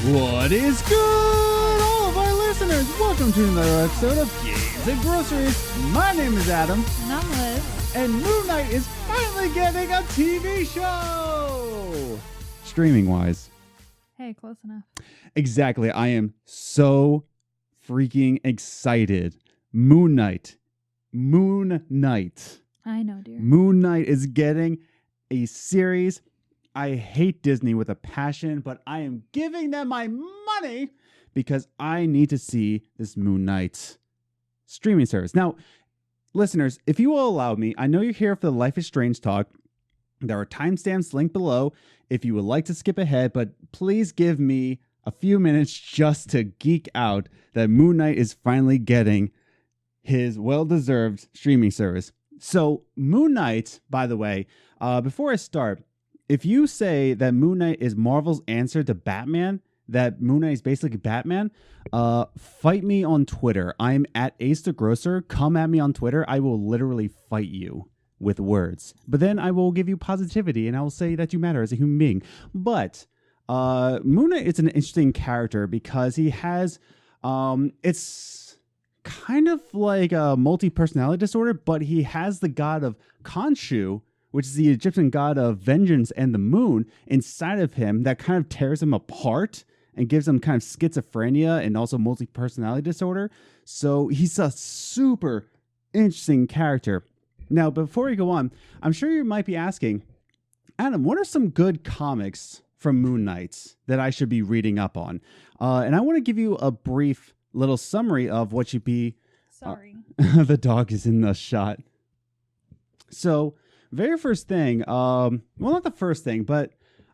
What is good, all of our listeners? Welcome to another episode of Games and Groceries. My name is Adam. And I'm Liz. And Moon Knight is finally getting a TV show! Streaming-wise. Hey, close enough. Exactly. I am so freaking excited. Moon Knight. I know, dear. Moon Knight is getting a series. I hate Disney with a passion, but I am giving them my money because I need to see this Moon Knight streaming service. Now, listeners, if you will allow me, I know you're here for the Life is Strange talk. There are timestamps linked below if you would like to skip ahead, but please give me a few minutes just to geek out that Moon Knight is finally getting his well-deserved streaming service. So, Moon Knight, by the way, before I start, if you say that Moon Knight is Marvel's answer to Batman, that Moon Knight is basically Batman, fight me on Twitter. I'm at Ace the Grocer. Come at me on Twitter. I will literally fight you with words. But then I will give you positivity and I will say that you matter as a human being. But Moon Knight is an interesting character because he has, it's kind of like a multi-personality disorder, but he has the god of Khonshu, which is the Egyptian god of vengeance and the moon, inside of him that kind of tears him apart and gives him kind of schizophrenia and also multi-personality disorder. So he's a super interesting character. Now, before we go on, I'm sure you might be asking, Adam, what are some good comics from Moon Knight that I should be reading up on? And I want to give you a brief little summary of what should be... Sorry. The dog is in the shot. So... very first thing, well, not the first thing, but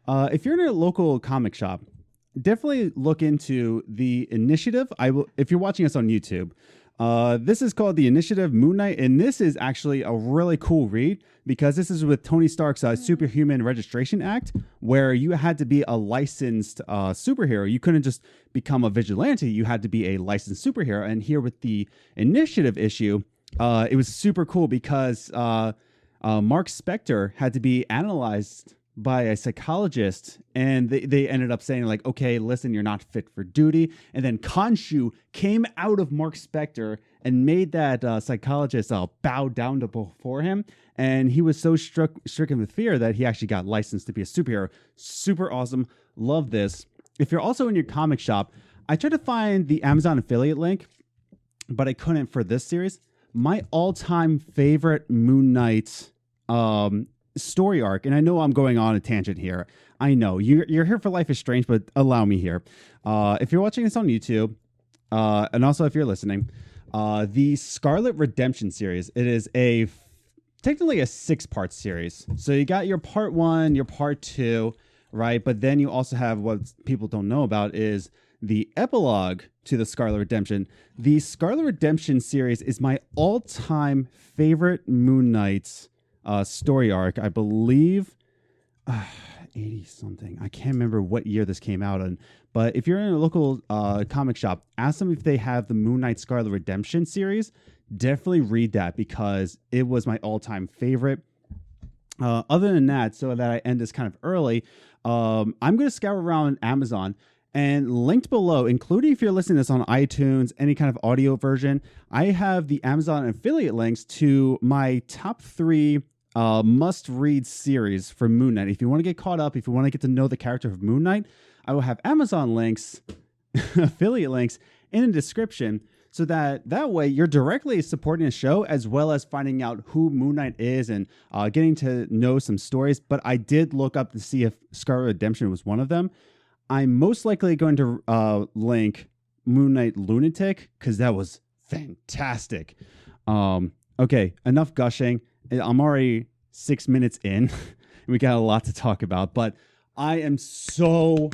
if you're in a local comic shop, definitely look into the Initiative. If you're watching us on YouTube, this is called the Initiative Moon Knight, and this is actually a really cool read because this is with Tony Stark's Superhuman Registration Act, where you had to be a licensed superhero. You couldn't just become a vigilante. You had to be a licensed superhero. And here with the Initiative issue, it was super cool because... Mark Spector had to be analyzed by a psychologist, and they ended up saying, like, okay, listen, you're not fit for duty. And then Khonshu came out of Mark Spector and made that psychologist bow down before him. And he was so stricken with fear that he actually got licensed to be a superhero. Super awesome. Love this. If you're also in your comic shop, I tried to find the Amazon affiliate link, but I couldn't for this series. My all-time favorite Moon Knight story arc, and I know I'm going on a tangent here. I know you're here for Life is Strange, but allow me here. If you're watching this on YouTube, and also if you're listening, the Scarlet Redemption series. It is technically a 6-part series. So you got your part 1, your part 2, right? But then you also have what people don't know about is the epilogue to the Scarlet Redemption. The Scarlet Redemption series is my all-time favorite Moon Knight story arc. I believe 80-something. I can't remember what year this came out in. But if you're in a local comic shop, ask them if they have the Moon Knight Scarlet Redemption series. Definitely read that because it was my all-time favorite. Other than that, so that I end this kind of early, I'm going to scour around Amazon. And linked below, including if you're listening to this on iTunes, any kind of audio version, I have the Amazon affiliate links to my top 3 must-read series for Moon Knight. If you want to get caught up, if you want to get to know the character of Moon Knight, I will have Amazon links, affiliate links, in the description, so that way you're directly supporting the show as well as finding out who Moon Knight is and getting to know some stories. But I did look up to see if Scarlet Redemption was one of them. I'm most likely going to link Moon Knight Lunatic because that was fantastic. Okay, enough gushing. I'm already 6 minutes in. We got a lot to talk about, but I am so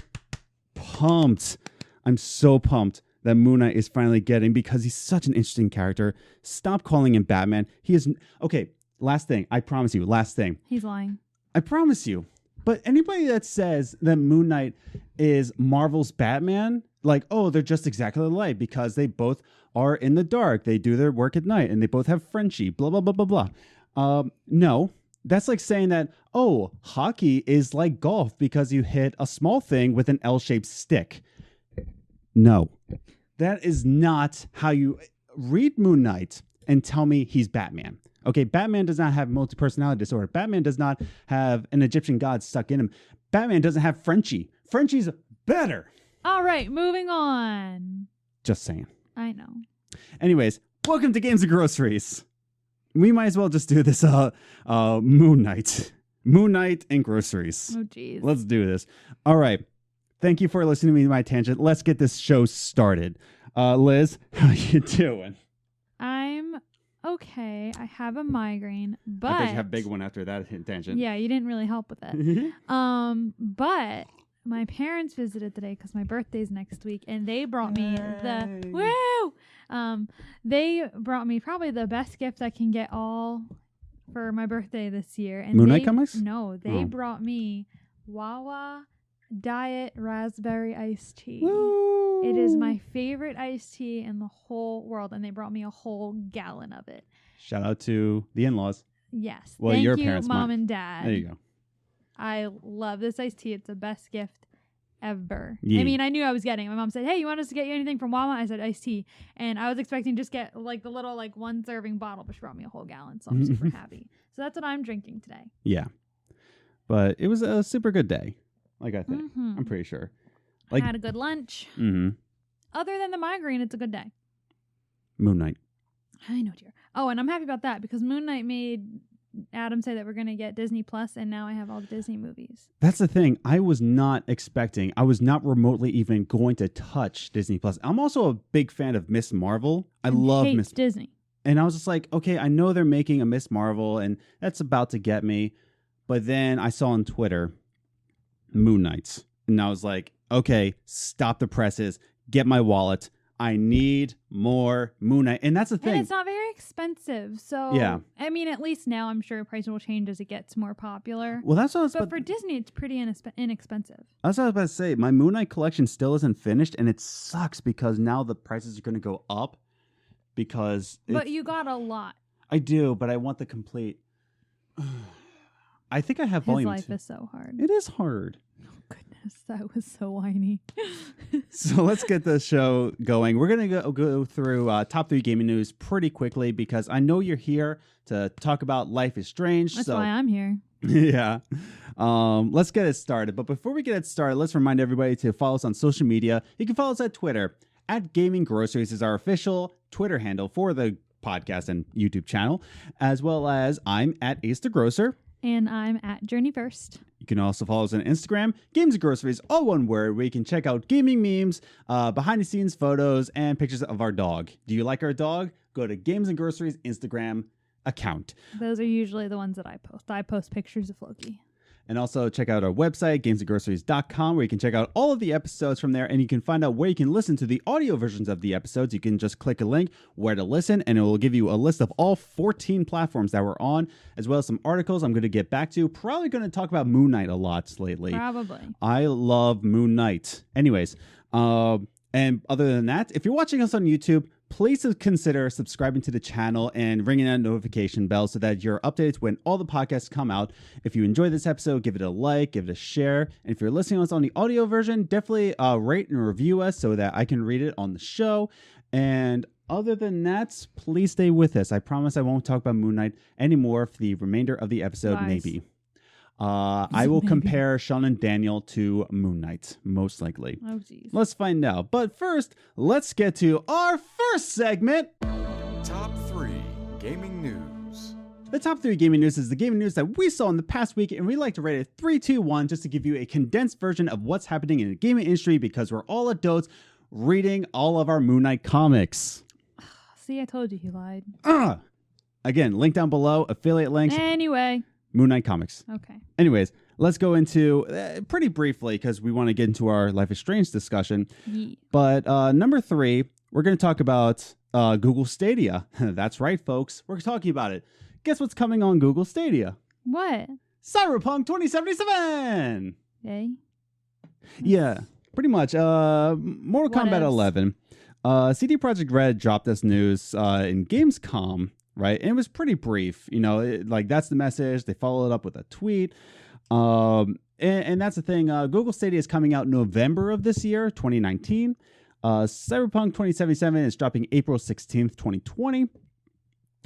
pumped. I'm so pumped that Moon Knight is finally getting, because he's such an interesting character. Stop calling him Batman. He is... Okay, last thing. I promise you. Last thing. He's lying. I promise you. But anybody that says that Moon Knight is Marvel's Batman, like, oh, they're just exactly alike because they both are in the dark. They do their work at night and they both have Frenchie, blah, blah, blah, blah, blah. No, that's like saying that, oh, hockey is like golf because you hit a small thing with an L-shaped stick. No. That is not how you read Moon Knight and tell me he's Batman. Okay, Batman does not have multi-personality disorder. Batman does not have an Egyptian god stuck in him. Batman doesn't have Frenchie. Frenchie's better. All right, moving on. Just saying. I know. Anyways, welcome to Games and Groceries. We might as well just do this Moon Knight. Moon Knight and Groceries. Oh, jeez. Let's do this. All right. Thank you for listening to me, my tangent. Let's get this show started. Liz, how you doing? I'm okay. I have a migraine, but I bet you have a big one after that tangent. yeah, you didn't really help with it. But my parents visited today because my birthday's next week, and they brought me they brought me probably the best gift I can get all for my birthday this year. And Moon Knight comics? No, they brought me Wawa Diet Raspberry Iced Tea. Woo! It is my favorite iced tea in the whole world, and they brought me a whole gallon of it. Shout out to the in-laws. Yes. Well, Thank your you, parents Mom might. and Dad. There you go. I love this iced tea. It's the best gift ever. Yeah. I mean, I knew I was getting it. My mom said, "Hey, you want us to get you anything from Wawa?" I said, "Iced tea." And I was expecting to just get like the little like 1 serving bottle, but she brought me a whole gallon, so I'm super happy. So that's what I'm drinking today. Yeah. But it was a super good day. Like I think. I'm pretty sure. Like, I had a good lunch. Mm-hmm. Other than the migraine, it's a good day. Moon Knight. I know, dear. Oh, and I'm happy about that because Moon Knight made Adam say that we're going to get Disney Plus, and now I have all the Disney movies. That's the thing. I was not expecting. I was not remotely even going to touch Disney Plus. I'm also a big fan of Miss Marvel. I love Miss Disney. And I was just like, okay, I know they're making a Miss Marvel, and that's about to get me. But then I saw on Twitter Moon Knight, and I was like, okay, stop the presses. Get my wallet. I need more Moon Knight. And that's the thing. And it's not very expensive. So, yeah. I mean, at least now I'm sure price will change as it gets more popular. Well, that's what I was But for Disney, it's pretty inexpensive. That's what I was about to say. My Moon Knight collection still isn't finished, and it sucks because now the prices are going to go up because... But you got a lot. I do, but I want the complete... I think I have His volume life 2. is so hard. It is hard. Goodness, that was so whiny. So let's get the show going. We're going to go through top 3 gaming news pretty quickly because I know you're here to talk about Life is Strange. That's why I'm here. Yeah. Let's get it started. But before we get it started, let's remind everybody to follow us on social media. You can follow us at Twitter. At Gaming Groceries is our official Twitter handle for the podcast and YouTube channel, as well as I'm at Ace the Grocer. And I'm at Journey First. You can also follow us on Instagram, Games and Groceries, all one word, where you can check out gaming memes, behind-the-scenes photos, and pictures of our dog. Do you like our dog? Go to Games and Groceries Instagram account. Those are usually the ones that I post. I post pictures of Loki. And also check out our website, gamesandgroceries.com, where you can check out all of the episodes from there, and you can find out where you can listen to the audio versions of the episodes. You can just click a link where to listen, and it will give you a list of all 14 platforms that we're on, as well as some articles I'm going to get back to. Probably going to talk about Moon Knight a lot lately. Probably. I love Moon Knight. Anyways, and other than that, if you're watching us on YouTube, please consider subscribing to the channel and ringing that notification bell so that you're updated when all the podcasts come out. If you enjoy this episode, give it a like, give it a share. And if you're listening to us on the audio version, definitely rate and review us so that I can read it on the show. And other than that, please stay with us. I promise I won't talk about Moon Knight anymore for the remainder of the episode, maybe. I will compare Sean and Daniel to Moon Knight, most likely. Oh, geez. Let's find out. But first, let's get to our first segment. Top 3 Gaming News. The top 3 gaming news is the gaming news that we saw in the past week, and we like to rate it 3, 2, 1 just to give you a condensed version of what's happening in the gaming industry because we're all adults reading all of our Moon Knight comics. See, I told you he lied. Again, link down below, affiliate links. Anyway. Moon Knight comics. Okay. Anyways, let's go into pretty briefly because we want to get into our Life is Strange discussion. Yeah. But number 3, we're going to talk about Google Stadia. That's right, folks. We're talking about it. Guess what's coming on Google Stadia? What? Cyberpunk 2077. Yay. Yeah, pretty much. Mortal Kombat 11. CD Projekt Red dropped this news in Gamescom. Right. And it was pretty brief, you know, that's the message. They followed it up with a tweet. And that's the thing. Google Stadia is coming out November of this year, 2019. Cyberpunk 2077 is dropping April 16th, 2020.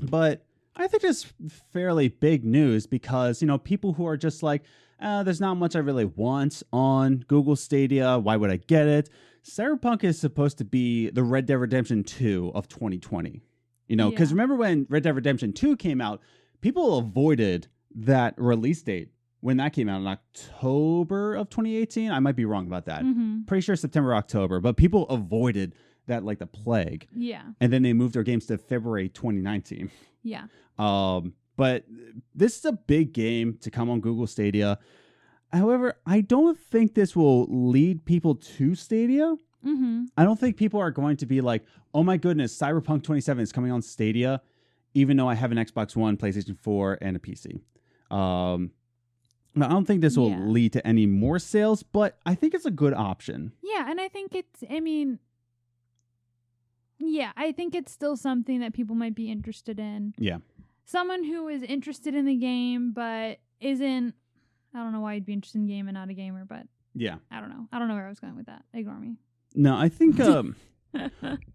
But I think it's fairly big news because, people who are just like, there's not much I really want on Google Stadia. Why would I get it? Cyberpunk is supposed to be the Red Dead Redemption 2 of 2020. Because remember when Red Dead Redemption 2 came out, people avoided that release date when that came out in October of 2018. I might be wrong about that. Pretty sure September, October. But people avoided that like the plague. Yeah. And then they moved their games to February 2019. Yeah. But this is a big game to come on Google Stadia. However, I don't think this will lead people to Stadia. I don't think people are going to be like, oh my goodness, Cyberpunk 27 is coming on Stadia, even though I have an Xbox One, PlayStation 4, and a PC. I don't think this will lead to any more sales, but I think it's a good option. Yeah, and I think I think it's still something that people might be interested in. Yeah. Someone who is interested in the game but isn't, I don't know why you'd be interested in the game and not a gamer, but yeah. I don't know. I don't know where I was going with that. Ignore me. No, I think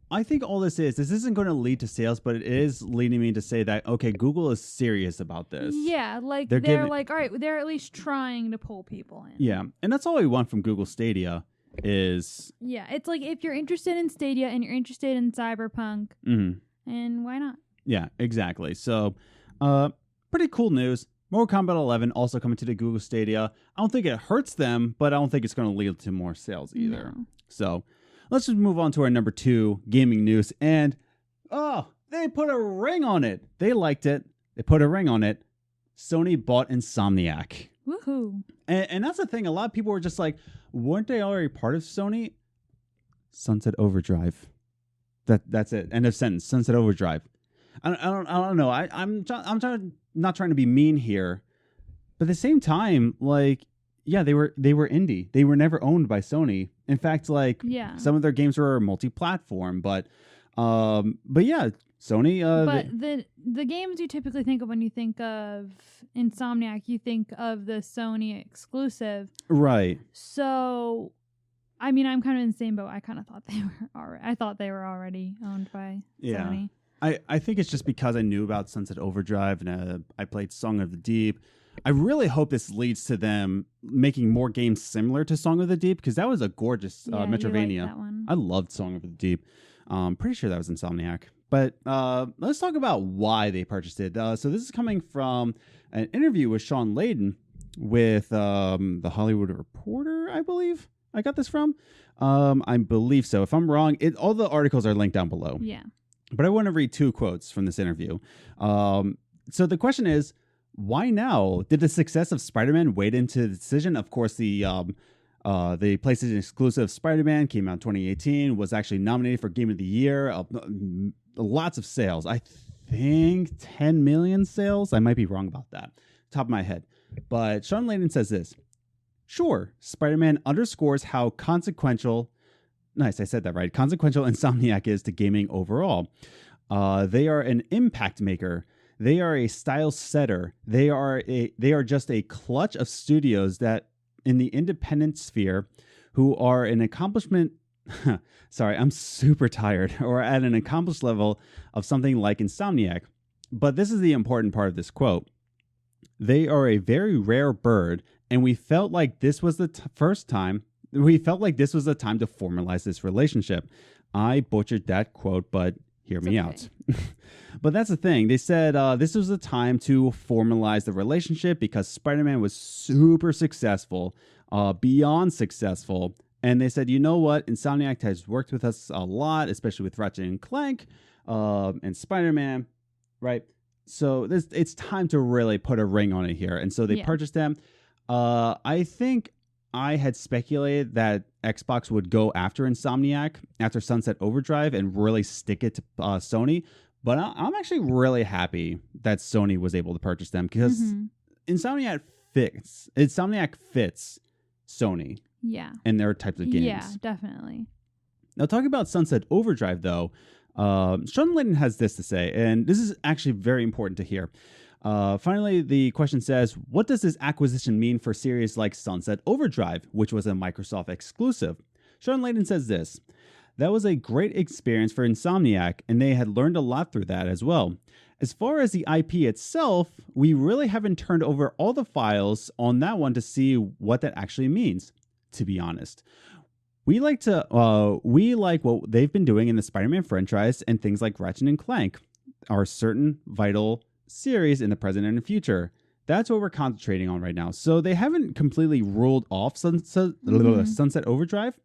I think all this isn't going to lead to sales, but it is leading me to say that, okay, Google is serious about this. Yeah, like they're like, all right, they're at least trying to pull people in. Yeah, and that's all we want from Google Stadia is... Yeah, it's like if you're interested in Stadia and you're interested in Cyberpunk, and why not? Yeah, exactly. So, pretty cool news. Mortal Kombat 11 also coming to the Google Stadia. I don't think it hurts them, but I don't think it's going to lead to more sales either. No. So, let's just move on to our number 2 gaming news. And, they put a ring on it. They liked it. They put a ring on it. Sony bought Insomniac. Woohoo. And that's the thing. A lot of people were just like, weren't they already part of Sony? Sunset Overdrive. That's it. End of sentence. Sunset Overdrive. I don't know. I'm not trying to be mean here, but at the same time, like, yeah, they were indie. They were never owned by Sony. In fact, like, some of their games were multi-platform, but yeah, Sony. But the games you typically think of when you think of Insomniac, you think of the Sony exclusive, right? So, I mean, I'm kind of in the same boat. I kind of thought they were already owned by Sony. I think it's just because I knew about Sunset Overdrive and I played Song of the Deep. I really hope this leads to them making more games similar to Song of the Deep, because that was a gorgeous Metroidvania. You liked that one. I loved Song of the Deep. Pretty sure that was Insomniac. But let's talk about why they purchased it. So this is coming from an interview with Sean Layden with The Hollywood Reporter, I believe I got this from. I believe so. If I'm wrong, all the articles are linked down below. Yeah. But I want to read 2 quotes from this interview. So the question is, why now? Did the success of Spider-Man weigh into the decision? Of course, the PlayStation exclusive Spider-Man came out in 2018, was actually nominated for Game of the Year. Lots of sales. I think 10 million sales. I might be wrong about that. Top of my head. But Sean Layden says this. Sure, Spider-Man underscores how consequential... Nice, I said that right. Consequential Insomniac is to gaming overall. They are an impact maker. They are a style setter. They are just a clutch of studios that in the independent sphere who are an accomplishment. Sorry, I'm super tired. Or at an accomplished level of something like Insomniac. But this is the important part of this quote. They are a very rare bird, and we felt like this was the first time. We felt like this was the time to formalize this relationship. I butchered that quote, but hear me out. But that's the thing. They said this was the time to formalize the relationship because Spider-Man was super successful, beyond successful. And they said, you know what? Insomniac has worked with us a lot, especially with Ratchet and Clank and Spider-Man, right? So it's time to really put a ring on it here. And so they purchased them. I think I had speculated that Xbox would go after Insomniac after Sunset Overdrive and really stick it to Sony. But I'm actually really happy that Sony was able to purchase them because Insomniac fits Sony. Yeah. And their types of games. Yeah, definitely. Now, talking about Sunset Overdrive, though, Sean Layden has this to say, and this is actually very important to hear. Finally, the question says, what does this acquisition mean for series like Sunset Overdrive, which was a Microsoft exclusive? Sean Layden says this. That was a great experience for Insomniac, and they had learned a lot through that as well. As far as the IP itself, we really haven't turned over all the files on that one to see what that actually means, to be honest. We like what they've been doing in the Spider-Man franchise, and things like Ratchet and Clank are certain vital series in the present and the future. That's what we're concentrating on right now. So they haven't completely ruled off Sunset Overdrive,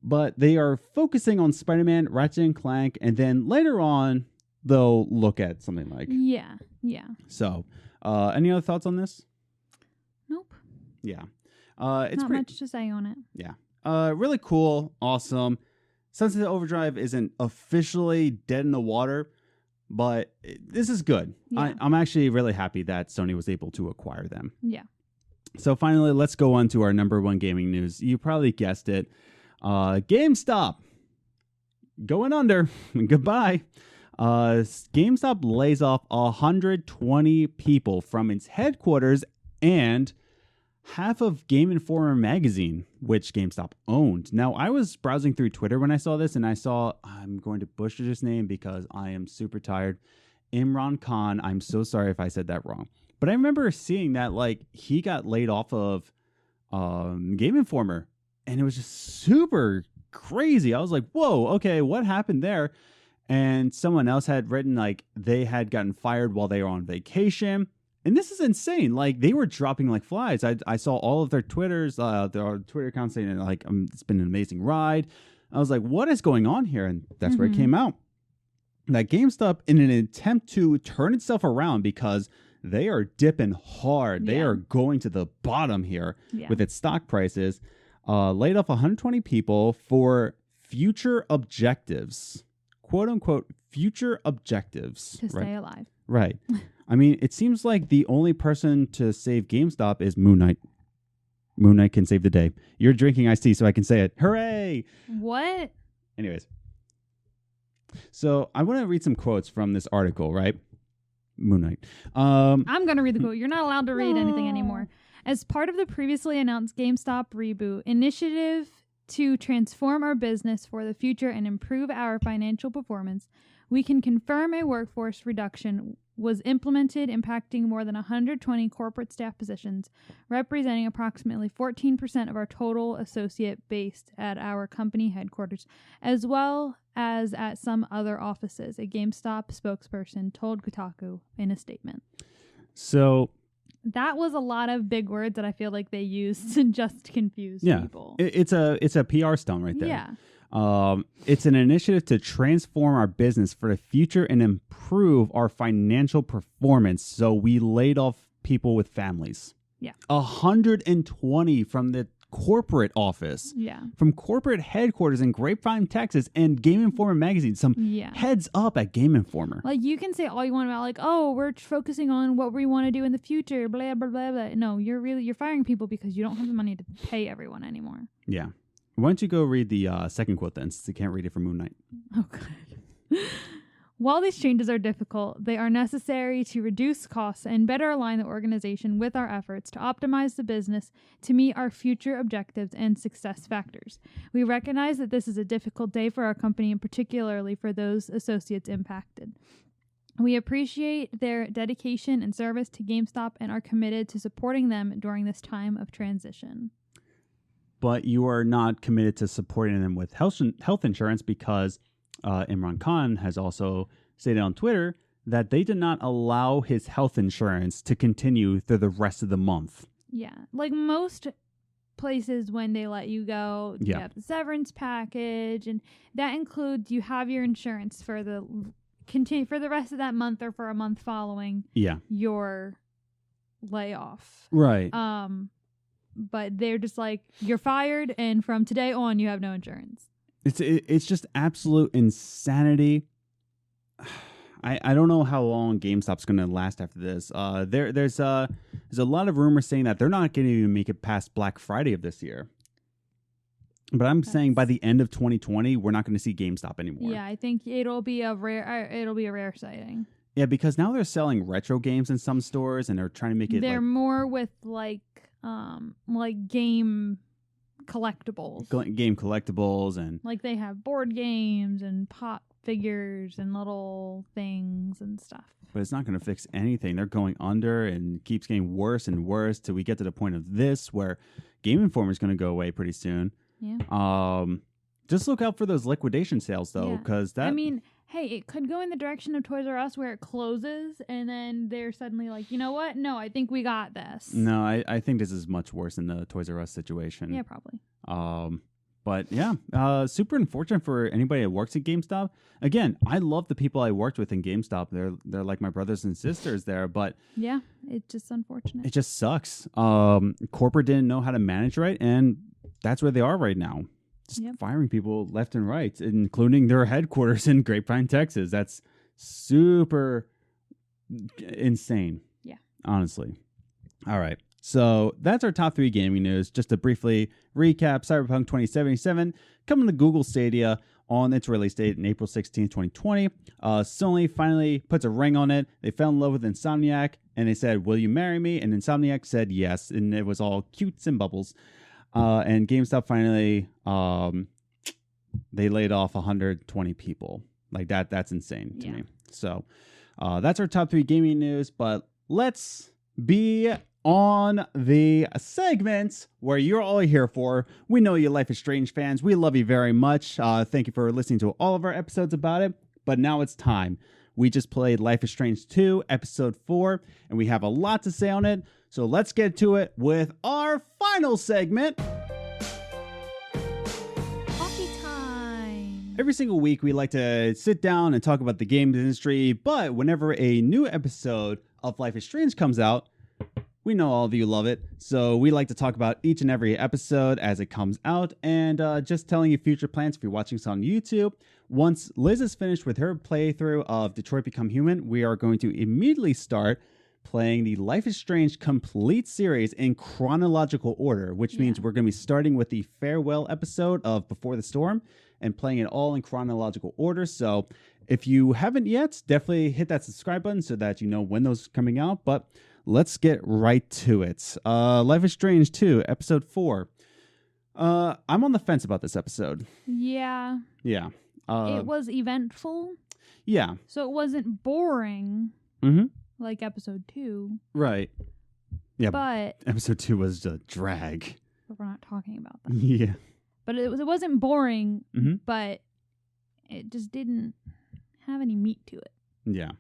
but they are focusing on Spider-Man, Ratchet and Clank, and then later on, they'll look at something like... Yeah. So, any other thoughts on this? Nope. Yeah. It's not much to say on it. Yeah. Really cool, awesome. Sunset Overdrive isn't officially dead in the water, but this is good. Yeah. I'm actually really happy that Sony was able to acquire them. Yeah. So finally, let's go on to our number one gaming news. You probably guessed it. GameStop going under. Goodbye. GameStop lays off 120 people from its headquarters and half of Game Informer magazine, which GameStop owned. Now, I was browsing through Twitter when I saw this, and I'm going to butcher his name because I am super tired. Imran Khan. I'm so sorry if I said that wrong. But I remember seeing that, he got laid off of Game Informer, and it was just super crazy. I was like, whoa, okay, what happened there? And someone else had written, they had gotten fired while they were on vacation. And this is insane. They were dropping like flies. I saw all of their Twitters, their Twitter accounts saying, it's been an amazing ride. I was like, what is going on here? And that's where it came out. That GameStop, in an attempt to turn itself around because they are dipping hard. They are going to the bottom here with its stock prices. Laid off 120 people for future objectives. Quote unquote, future objectives. To stay alive. Right. I mean, it seems like the only person to save GameStop is Moon Knight. Moon Knight can save the day. You're drinking iced tea, so I can say it. Hooray! What? Anyways. So I want to read some quotes from this article, right? Moon Knight. I'm going to read the quote. You're not allowed to read anything anymore. As part of the previously announced GameStop reboot initiative to transform our business for the future and improve our financial performance, we can confirm a workforce reduction was implemented, impacting more than 120 corporate staff positions, representing approximately 14% of our total associate base at our company headquarters, as well as at some other offices, a GameStop spokesperson told Kotaku in a statement. So that was a lot of big words that I feel like they used to just confuse people. It's a PR stunt right there. Yeah. It's an initiative to transform our business for the future and improve our financial performance. So we laid off people with families. Yeah. 120 from the corporate office. Yeah. From corporate headquarters in Grapevine, Texas, and Game Informer magazine. Some heads up at Game Informer. You can say all you want about we're focusing on what we want to do in the future, blah blah blah blah. No, you're firing people because you don't have the money to pay everyone anymore. Yeah. Why don't you go read the second quote then, since you can't read it from Moon Knight. Oh, God. While these changes are difficult, they are necessary to reduce costs and better align the organization with our efforts to optimize the business to meet our future objectives and success factors. We recognize that this is a difficult day for our company and particularly for those associates impacted. We appreciate their dedication and service to GameStop and are committed to supporting them during this time of transition. But you are not committed to supporting them with health insurance because Imran Khan has also stated on Twitter that they did not allow his health insurance to continue through the rest of the month. Yeah. Most places, when they let you go, you have the severance package, and that includes you have your insurance for the rest of that month or for a month following your layoff. Right. But they're just you're fired, and from today on, you have no insurance. It's just absolute insanity. I don't know how long GameStop's going to last after this. There's a lot of rumors saying that they're not going to even make it past Black Friday of this year. But I'm saying by the end of 2020, we're not going to see GameStop anymore. Yeah, I think it'll be a rare sighting. Yeah, because now they're selling retro games in some stores, and they're trying to make it. They're more with collectibles. Game collectibles and Like they have board games and pop figures and little things and stuff. but it's not going to fix anything. They're going under and keeps getting worse and worse till we get to the point of this where Game Informer is going to go away pretty soon. Yeah. Just look out for those liquidation sales though, because that. I mean, hey, it could go in the direction of Toys R Us where it closes and then they're suddenly like, you know what? No, I think we got this. No, I think this is much worse than the Toys R Us situation. Yeah, probably. But yeah, super unfortunate for anybody that works at GameStop. Again, I love the people I worked with in GameStop. They're like my brothers and sisters there, but yeah, it's just unfortunate. it just sucks. Corporate didn't know how to manage right, and that's where they are right now. Just firing people left and right, including their headquarters in Grapevine, Texas. That's super insane. Yeah. Honestly. All right. So that's our top 3 gaming news. Just to briefly recap, Cyberpunk 2077 coming to Google Stadia on its release date in April 16, 2020. Sony finally puts a ring on it. They fell in love with Insomniac, and they said, "Will you marry me?" And Insomniac said yes, and it was all cutes and bubbles. And GameStop finally, they laid off 120 people. Like that's insane to me. So that's our top 3 gaming news. But let's be on the segment where you're all here for. We know you Life is Strange fans. We love you very much. Thank you for listening to all of our episodes about it. But now it's time. We just played Life is Strange 2, episode 4, and we have a lot to say on it. So let's get to it with our final segment. Coffee time. Every single week, we like to sit down and talk about the games industry, but whenever a new episode of Life is Strange comes out, we know all of you love it, so we like to talk about each and every episode as it comes out, and just telling you future plans if you're watching us on YouTube. Once Liz is finished with her playthrough of Detroit Become Human, we are going to immediately start playing the Life is Strange complete series in chronological order, which means we're going to be starting with the farewell episode of Before the Storm and playing it all in chronological order. So if you haven't yet, definitely hit that subscribe button so that you know when those are coming out. But let's get right to it. Life is Strange 2, episode 4. I'm on the fence about this episode. Yeah. Yeah. It was eventful. Yeah. So it wasn't boring. Mm-hmm. Like episode 2. Right. Yeah. But episode 2 was a drag. But we're not talking about that. Yeah. But it wasn't boring, but it just didn't have any meat to it. Yeah.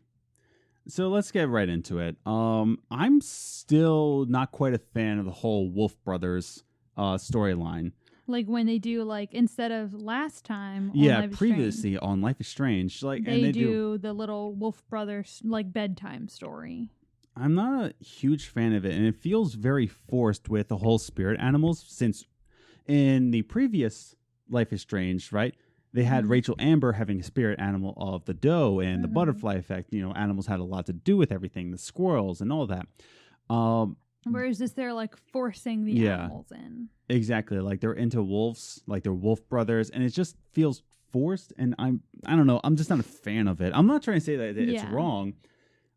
So let's get right into it. I'm still not quite a fan of the whole Wolf Brothers storyline. Like when they do, like, instead of last time on yeah, Life is previously Strange, on Life is Strange, like they do the little Wolf Brothers like bedtime story. I'm not a huge fan of it, and it feels very forced with the whole spirit animals, since in the previous Life is Strange, right, they had Rachel Amber having a spirit animal of the doe and the butterfly effect. You know, animals had a lot to do with everything, the squirrels and all that. Whereas this, they're like forcing the animals in. Exactly, like they're into wolves, like they're wolf brothers, and it just feels forced. And I don't know, I'm just not a fan of it. I'm not trying to say that it's wrong.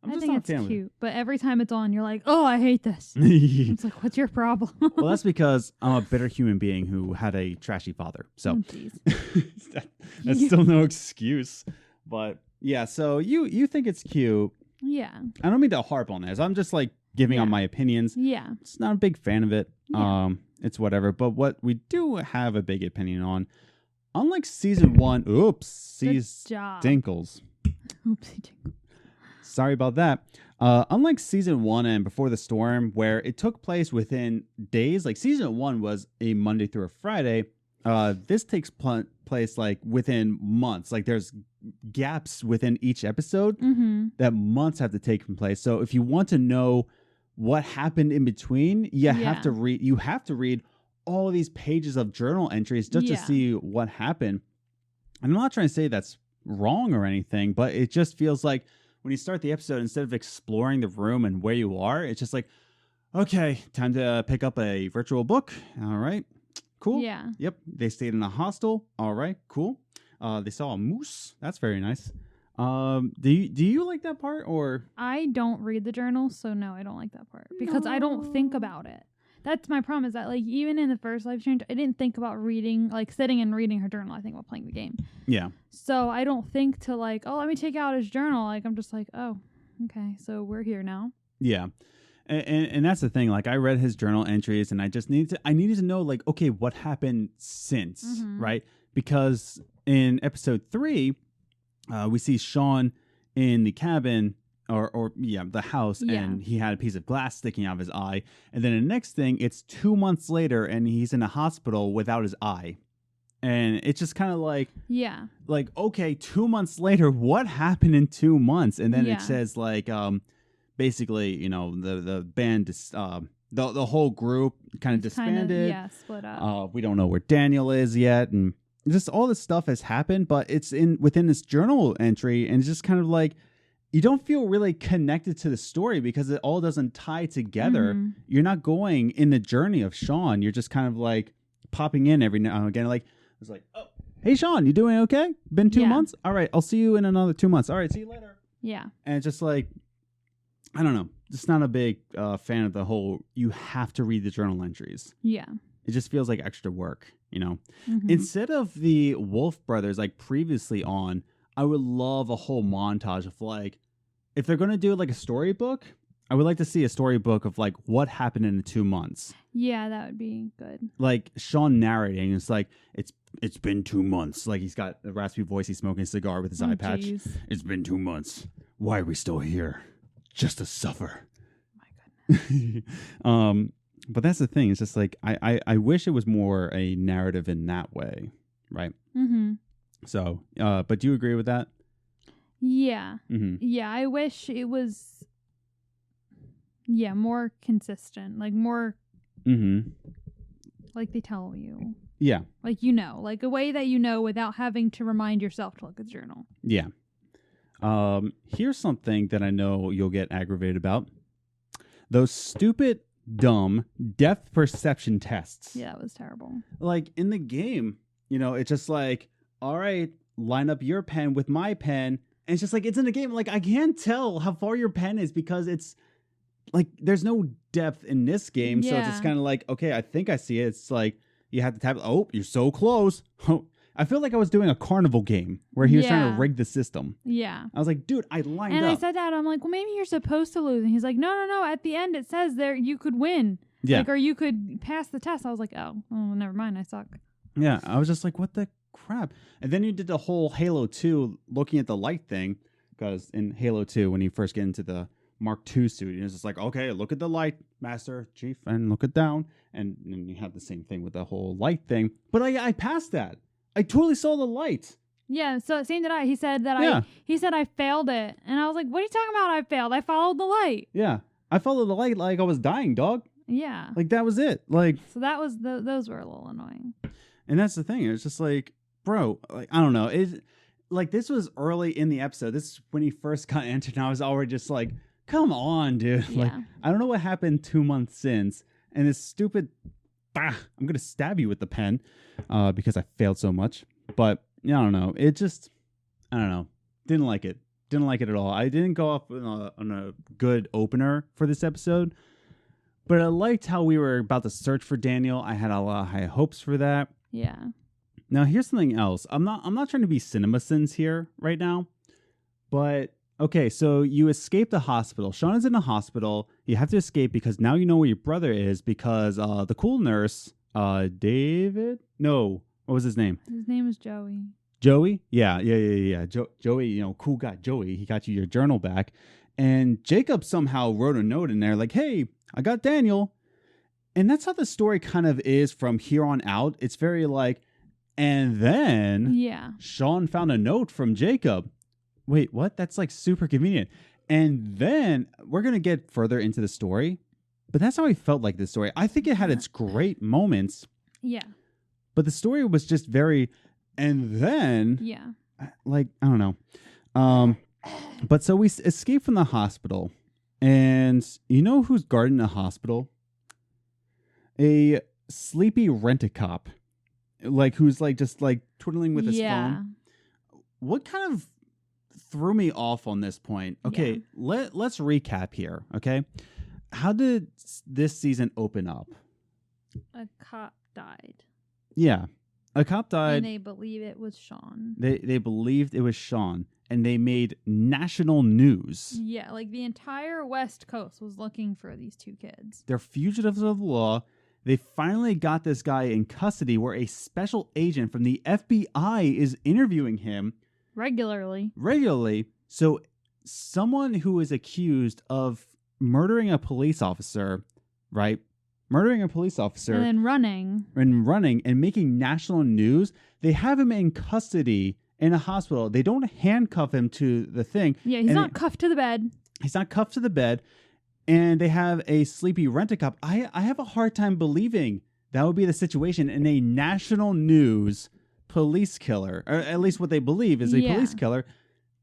I think it's cute, but every time it's on, you're like, oh, I hate this. It's like, what's your problem? Well, that's because I'm a bitter human being who had a trashy father. So that's still no excuse. But yeah, so you think it's cute. Yeah. I don't mean to harp on this. I'm just like giving on my opinions. Yeah. Just not a big fan of it. Yeah. It's whatever. But what we do have a big opinion on, unlike season 1, oopsies dinkles. Oopsie dinkles. Sorry about that. Unlike season 1 and Before the Storm, where it took place within days, like season 1 was a Monday through a Friday, this takes place like within months. Like there's gaps within each episode that months have to take place. So if you want to know what happened in between, you have to read all of these pages of journal entries just to see what happened. And I'm not trying to say that's wrong or anything, but it just feels like when you start the episode, instead of exploring the room and where you are, it's just like, okay, time to pick up a virtual book. All right, cool. Yeah. Yep. They stayed in a hostel. All right, cool. They saw a moose. That's very nice. Do you like that part, or? I don't read the journal, so no, I don't like that part because I don't think about it. That's my problem, is that like even in the first life change, I didn't think about reading, like sitting and reading her journal. I think about playing the game. Yeah. So I don't think to like, oh, let me take out his journal. Like I'm just like, oh, okay, so we're here now. Yeah. And that's the thing. Like I read his journal entries and I needed to know like, okay, what happened since, right? Because in episode 3, we see Sean in the cabin or the house, and he had a piece of glass sticking out of his eye. And then the next thing, it's 2 months later and he's in a hospital without his eye. And it's just kind of like, okay, 2 months later, what happened in 2 months? And then it says like, basically, you know, the band, the whole group kind of disbanded. Split up. We don't know where Daniel is yet. And just all this stuff has happened, but it's within this journal entry. And it's just kind of like, you don't feel really connected to the story because it all doesn't tie together. You're not going in the journey of Sean. You're just kind of like popping in every now and again. Like, it's like, oh, hey, Sean, you doing okay? Been 2 months? All right, I'll see you in another 2 months. All right, see you later. Yeah. And it's just like, I don't know. Just not a big fan of the whole, you have to read the journal entries. Yeah. It just feels like extra work, you know? Instead of the Wolf brothers, like previously on, I would love a whole montage of like, if they're going to do like a storybook, I would like to see a storybook of like what happened in the 2 months. Yeah, that would be good. Like Sean narrating, it's like, it's been 2 months. Like he's got a raspy voice, he's smoking a cigar with his eye patch. Geez. It's been 2 months. Why are we still here? Just to suffer. My goodness. But that's the thing. It's just like, I wish it was more a narrative in that way. Right. So, but do you agree with that? Yeah. Yeah, I wish it was more consistent, like more like they tell you. Yeah. Like, you know, like a way that you know without having to remind yourself to look at the journal. Yeah. Here's something that I know you'll get aggravated about. Those stupid, dumb depth perception tests. Yeah, it was terrible. Like in the game, you know, it's just like, all right, line up your pen with my pen. And it's just like, it's in the game. Like, I can't tell how far your pen is because it's like, there's no depth in this game. So it's just kind of like, okay, I think I see it. It's like, you have to tap, oh, you're so close. I feel like I was doing a carnival game where he was trying to rig the system. Yeah. I was like, dude, I lined up. And I said that, I'm like, well, maybe you're supposed to lose. And he's like, no. At the end, it says there you could win. Yeah. Like, or you could pass the test. I was like, oh, never mind. I suck. Yeah. I was just like, what the crap? And then you did the whole Halo 2 looking at the light thing. Because in Halo 2, when you first get into the Mark II suit, it's just like, okay, look at the light, Master Chief, and look it down. And you have the same thing with the whole light thing. But I passed that. I totally saw the light. Yeah, so it seemed that he said that I failed it. And I was like, what are you talking about? I failed. I followed the light. Yeah. I followed the light like I was dying, dog. Yeah. Like that was it. Like, so that was those were a little annoying. And that's the thing. It's just like, bro, like I don't know. It like this was early in the episode. This is when he first got entered, and I was already just like, come on, dude. Yeah. Like I don't know what happened 2 months since. And this stupid I'm gonna stab you with the pen because I failed so much. But I don't know. It just I don't know. Didn't like it. Didn't like it at all. I didn't go off on a good opener for this episode, but I liked how we were about to search for Daniel. I had a lot of high hopes for that. Yeah. Now here's something else. I'm not trying to be CinemaSins here right now, but okay. So you escape the hospital. Sean is in the hospital. You have to escape because now you know where your brother is because the cool nurse, David. No, what was his name? His name is Joey. Joey? Yeah. Joey, you know, cool guy, Joey. He got you your journal back. And Jacob somehow wrote a note in there like, hey, I got Daniel. And that's how the story kind of is from here on out. It's very like, and then Sean found a note from Jacob. Wait, what? That's like super convenient. And then we're going to get further into the story. But that's how I felt like this story. I think it had its great moments. Yeah. But the story was just very... And then, like, I don't know. But so we escape from the hospital. And you know who's guarding the hospital? A sleepy rent-a-cop. Like, who's, like, just, like, twiddling with his phone. What kind of threw me off on this point? Okay, let's recap here, okay? How did this season open up? A cop died. Yeah. A cop died. And they believe it was Sean. They believed it was Sean, and they made national news. Yeah, like the entire West Coast was looking for these two kids. They're fugitives of the law. They finally got this guy in custody where a special agent from the FBI is interviewing him Regularly. So someone who is accused of murdering a police officer, right? Murdering a police officer. And then running. And making national news. They have him in custody in a hospital. They don't handcuff him to the thing. Yeah, he's not cuffed to the bed. He's not cuffed to the bed. And they have a sleepy rent-a-cop. I have a hard time believing that would be the situation in a national news police killer, or at least what they believe is a police killer.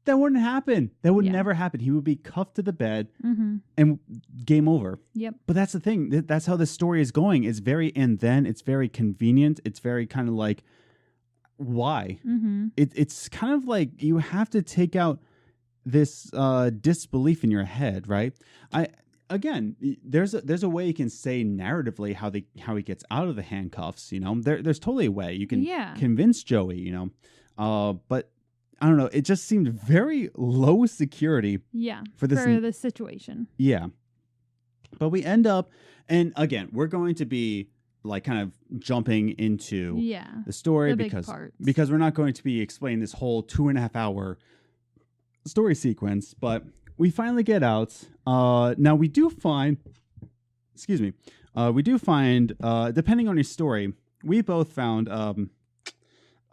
That wouldn't happen. That would never happen. He would be cuffed to the bed and game over. Yep. But that's the thing. That's how the story is going. It's very and then. It's very convenient. It's very kind of like, why? It's kind of like you have to take out this disbelief in your head, right? Again, there's a way you can say narratively how he gets out of the handcuffs. You know, there's totally a way you can convince Joey. You know, but I don't know. It just seemed very low security. Yeah, for this situation. Yeah, but we end up, and again, we're going to be like kind of jumping into the story because we're not going to be explaining this whole 2.5 hour story sequence, but. We finally get out. Now we do find, depending on your story, we both found,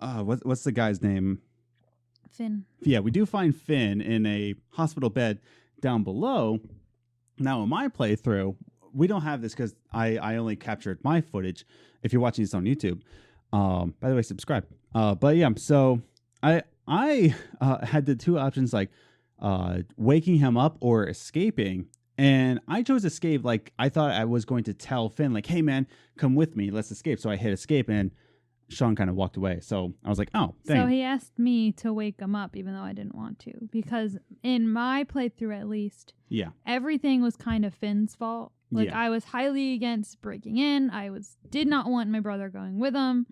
what's the guy's name? Finn. Yeah, we do find Finn in a hospital bed down below. Now in my playthrough, we don't have this because I only captured my footage. If you're watching this on YouTube, by the way, subscribe. But yeah, so I had the two options like, waking him up or escaping, and I chose escape. Like I thought I was going to tell Finn like, hey man, come with me, let's escape. So I hit escape and Sean kind of walked away. So I was like, oh dang. So he asked me to wake him up even though I didn't want to, because in my playthrough at least, everything was kind of Finn's fault. Like I was highly against breaking in. I did not want my brother going with him.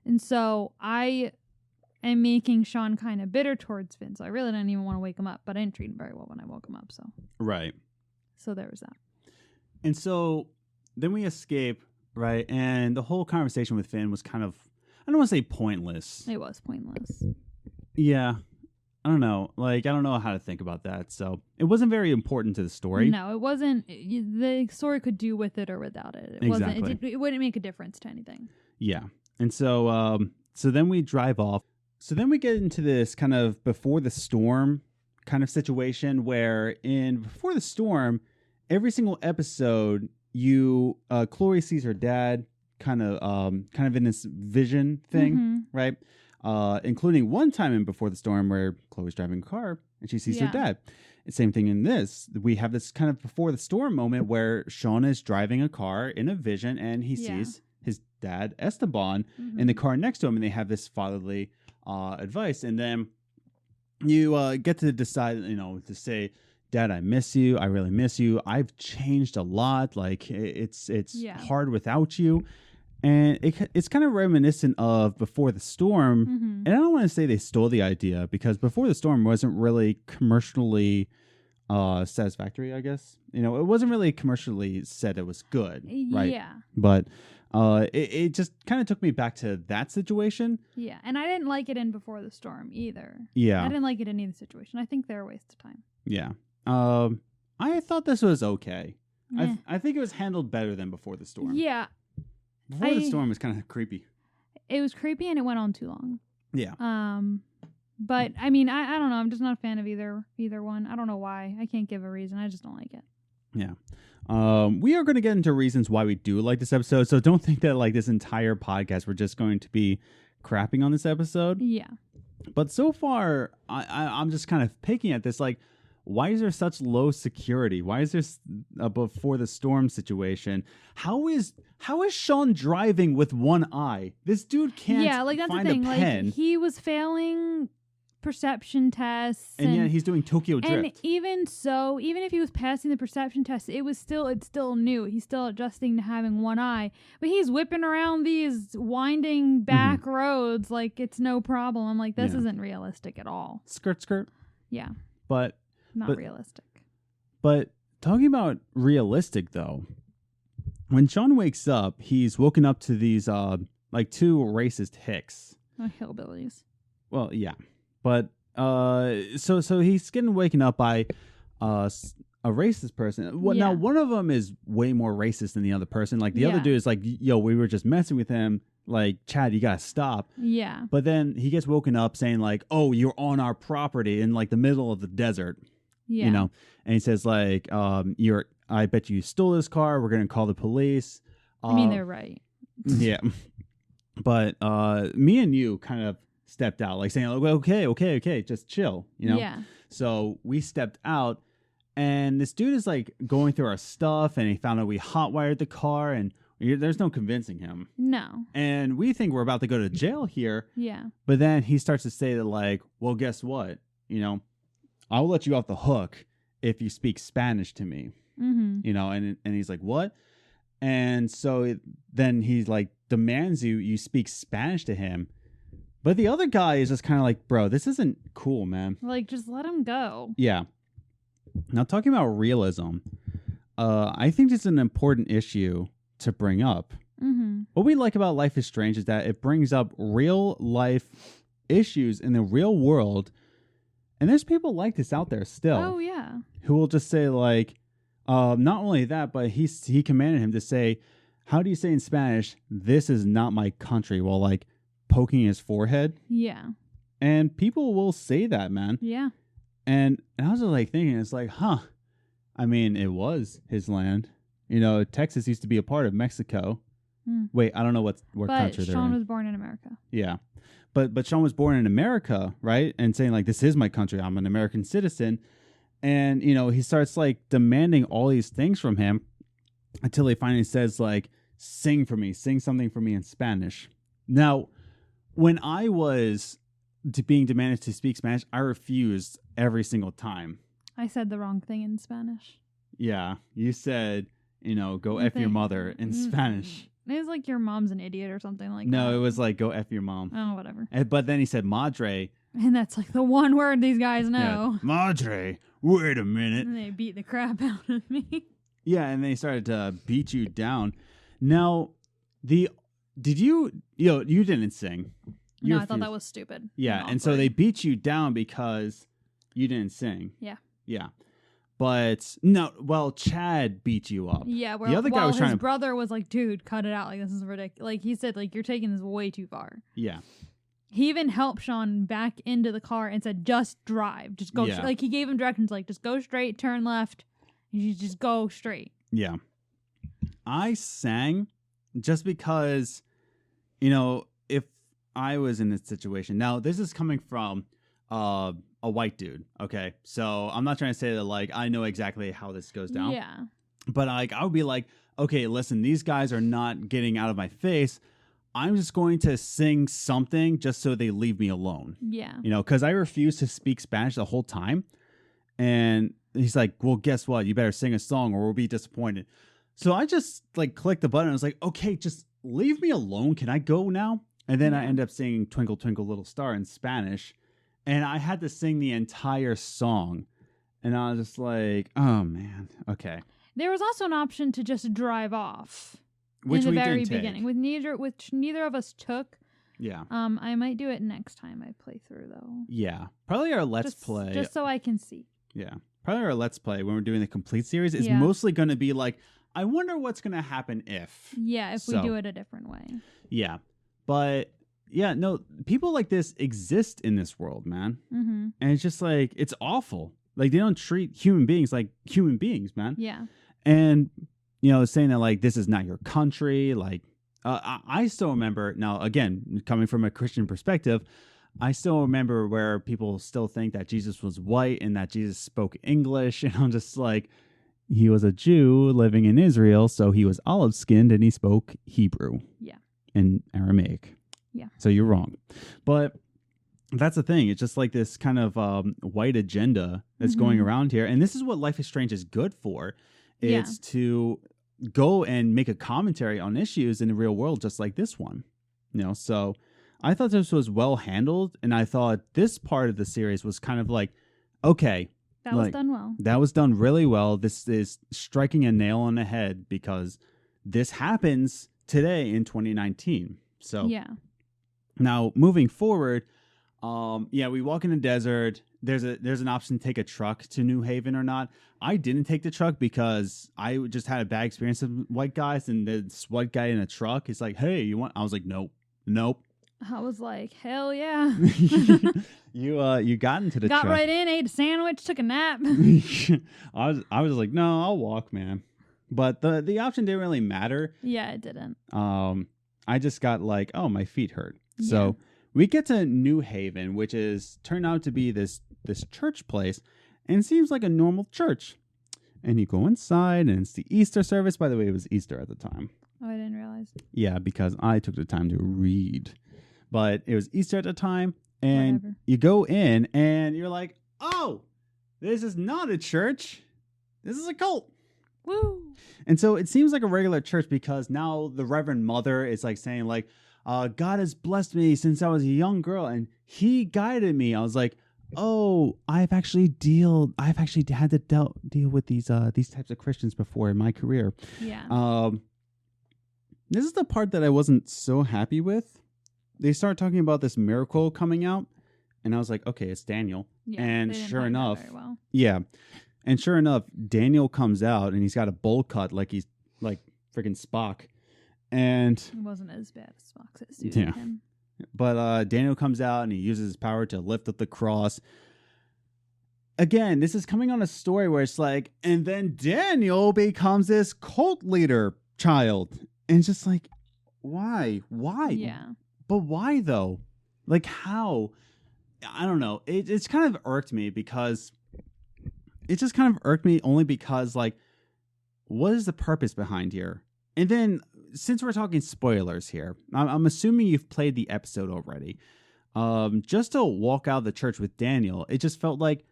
And so I and making Sean kind of bitter towards Finn. So I really didn't even want to wake him up, but I didn't treat him very well when I woke him up. So So there was that. And so then we escape, right? And the whole conversation with Finn was kind of, I don't want to say pointless. It was pointless. Yeah. I don't know. Like, I don't know how to think about that. So it wasn't very important to the story. No, it wasn't. The story could do with it or without it. It wouldn't make a difference to anything. Yeah. And so, so then we drive off. So then we get into this kind of before the storm kind of situation where in Before the Storm, every single episode, Chloe sees her dad kind of in this vision thing, right? Including one time in Before the Storm where Chloe's driving a car and she sees her dad. Same thing in this. We have this kind of Before the Storm moment where Sean is driving a car in a vision and he sees his dad, Esteban, in the car next to him, and they have this fatherly advice, and then you get to decide, to say, Dad, I miss you. I really miss you. I've changed a lot. Like it's hard without you, and it's kind of reminiscent of Before the Storm. And I don't want to say they stole the idea because Before the Storm wasn't really commercially satisfactory. I guess it wasn't really commercially said it was good, right? Yeah, but. It just kind of took me back to that situation. Yeah, and I didn't like it in Before the Storm either. Yeah. I didn't like it in either situation. I think they're a waste of time. Yeah. I thought this was okay. I think it was handled better than Before the Storm. Yeah. Before the Storm was kind of creepy. It was creepy and it went on too long. Yeah. But I mean, I don't know. I'm just not a fan of either one. I don't know why. I can't give a reason. I just don't like it. Yeah. We are going to get into reasons why we do like this episode, so don't think that like this entire podcast we're just going to be crapping on this episode. Yeah. But so far, I'm just kind of picking at this, like, why is there such low security? Why is there a Before the Storm situation? How is Sean driving with one eye? This dude can't that's find the thing. a pen. Like, he was failing perception tests. And yet he's doing Tokyo Drift. And even so, even if he was passing the perception test, it's still new. He's still adjusting to having one eye. But he's whipping around these winding back roads like it's no problem. I'm like, this isn't realistic at all. Skirt. Yeah. But not realistic. But talking about realistic though, when Sean wakes up, he's woken up to these like two racist hicks. Hillbillies. Well, yeah. But so he's getting waken up by a racist person. Now one of them is way more racist than the other person. Like the other dude is like, yo, we were just messing with him. Like, Chad, you gotta stop. Yeah. But then he gets woken up saying like, oh, you're on our property in like the middle of the desert. Yeah. You know, and he says like, I bet you stole this car. We're gonna call the police. I mean, they're right. Yeah. But me and you kind of stepped out, like saying, okay, just chill, you know? Yeah. So we stepped out, and this dude is like going through our stuff, and he found out we hotwired the car, and there's no convincing him. No. And we think we're about to go to jail here. Yeah. But then he starts to say that like, well, guess what? You know, I'll let you off the hook if you speak Spanish to me. Mm-hmm. You know, and he's like, what? And so then he's like demands you speak Spanish to him. But the other guy is just kind of like, bro, this isn't cool, man. Like, just let him go. Yeah. Now, talking about realism, I think it's an important issue to bring up. Mm-hmm. What we like about Life is Strange is that it brings up real life issues in the real world. And there's people like this out there still. Oh, yeah. Who will just say, like, not only that, but he commanded him to say, how do you say in Spanish, this is not my country, while, like, poking his forehead? Yeah. And people will say that, man. Yeah. And I was just, like, thinking, it's like, I mean, it was his land. You know, Texas used to be a part of Mexico. Wait, I don't know what country they're in. But Sean was born in America. Yeah. But Sean was born in America, right? And saying, like, this is my country. I'm an American citizen. And, you know, he starts, like, demanding all these things from him until he finally says, like, sing something for me in Spanish. Now, when I was being demanded to speak Spanish, I refused every single time. I said the wrong thing in Spanish. Yeah. You said, you know, go F your mother in Spanish. It was like your mom's an idiot or something like that. No, it was like go F your mom. Oh, whatever. But then he said madre. And that's like the one word these guys know. Yeah, madre. Wait a minute. And they beat the crap out of me. Yeah, and they started to beat you down. Now, you didn't sing. No, I thought that was stupid. Yeah, and so they beat you down because you didn't sing. Yeah. Yeah. But no, well, Chad beat you up. Yeah, the other guy was trying. His brother was like, "Dude, cut it out! Like this is ridiculous." Like he said, "Like you're taking this way too far." Yeah. He even helped Sean back into the car and said, "Just drive, just go." Yeah. Like he gave him directions, like just go straight, turn left, you just go straight. Yeah. I sang just because, you know, if I was in this situation. Now, this is coming from a white dude, okay? So I'm not trying to say that, like, I know exactly how this goes down. Yeah. But, like, I would be like, okay, listen, these guys are not getting out of my face. I'm just going to sing something just so they leave me alone. Yeah. You know, because I refused to speak Spanish the whole time. And he's like, well, guess what? You better sing a song or we'll be disappointed. So I just, like, clicked the button. I was like, okay, just leave me alone. Can I go now? And then I end up singing Twinkle, Twinkle, Little Star in Spanish. And I had to sing the entire song. And I was just like, oh, man. Okay. There was also an option to just drive off. Which in the very beginning. Which neither of us took. Yeah. I might do it next time I play through, though. Yeah. Probably our Let's Play. Just so I can see. Yeah. Probably our Let's Play when we're doing the complete series is mostly going to be like, I wonder what's going to happen if. Yeah, if we do it a different way. Yeah. But... yeah, no, people like this exist in this world, man. Mm-hmm. And it's just like, it's awful. Like, they don't treat human beings like human beings, man. Yeah. And, you know, saying that, like, this is not your country. Like, I still remember, now, again, coming from a Christian perspective, I still remember where people still think that Jesus was white and that Jesus spoke English. And I'm just like, he was a Jew living in Israel, so he was olive-skinned and he spoke Hebrew. Yeah. And Aramaic. Yeah. So you're wrong. But That's the thing. It's just like this kind of white agenda that's going around here. And this is what Life is Strange is good for. It's to go and make a commentary on issues in the real world, just like this one. So I thought this was well handled. And I thought this part of the series was kind of like, okay. That was done well. That was done really well. This is striking a nail on the head because this happens today in 2019. So now moving forward, we walk in the desert. There's an option to take a truck to New Haven or not. I didn't take the truck because I just had a bad experience with white guys, and this white guy in a truck is like, "Hey, you want?" I was like, "Nope." I was like, "Hell yeah!" You got into the truck. Got right in, ate a sandwich, took a nap. I was like, "No, I'll walk, man." But the option didn't really matter. Yeah, it didn't. I just got like, "Oh, my feet hurt." So we get to New Haven, which is turned out to be this church place, and it seems like a normal church. And you go inside, and it's the Easter service. By the way, it was Easter at the time. Oh, I didn't realize. Yeah, because I took the time to read. But it was Easter at the time, and you go in, and you're like, oh, this is not a church. This is a cult. Woo! And so it seems like a regular church because now the Reverend Mother is like saying like, God has blessed me since I was a young girl, and He guided me. I was like, oh, I've actually had to deal with these types of Christians before in my career. Yeah. This is the part that I wasn't so happy with. They start talking about this miracle coming out, and I was like, okay, it's Daniel. Yeah, and sure enough, well. And sure enough, Daniel comes out, and he's got a bowl cut like he's like freaking Spock. And it wasn't as bad as Spock's. It suited him. But Daniel comes out, and he uses his power to lift up the cross. Again, this is coming on a story where it's like, and then Daniel becomes this cult leader child. And it's just like, why? Yeah. But why though? Like how? I don't know. It's kind of irked me because only because like, what is the purpose behind here? And then since we're talking spoilers here, I'm assuming you've played the episode already. Just to walk out of the church with Daniel, it just felt like,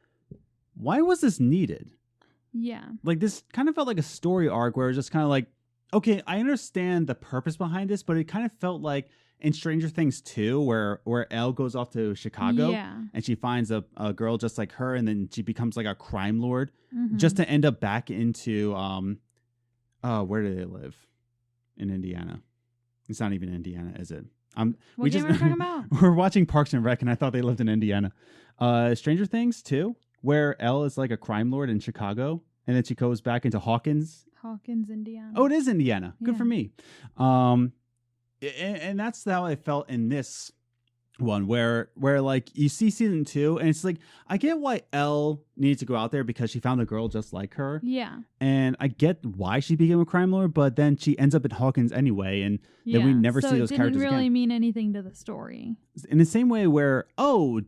why was this needed? Yeah. Like this kind of felt like a story arc where it's just kind of like, okay, I understand the purpose behind this, but it kind of felt like in Stranger Things 2, where Elle goes off to Chicago and she finds a girl just like her, and then she becomes like a crime lord just to end up back into where do they live? In Indiana. It's not even Indiana, is it? What game are we talking about? We're watching Parks and Rec, and I thought they lived in Indiana. Stranger Things 2, where Elle is like a crime lord in Chicago, and then she goes back into Hawkins, Indiana. Oh, it is Indiana. Good for me. And that's how I felt in this one, where like you see season 2, and it's like, I get why Elle needs to go out there because she found a girl just like her. Yeah. And I get why she became a crime lord, but then she ends up at Hawkins anyway, and then we never see those characters again. It didn't really mean anything to the story. In the same way where,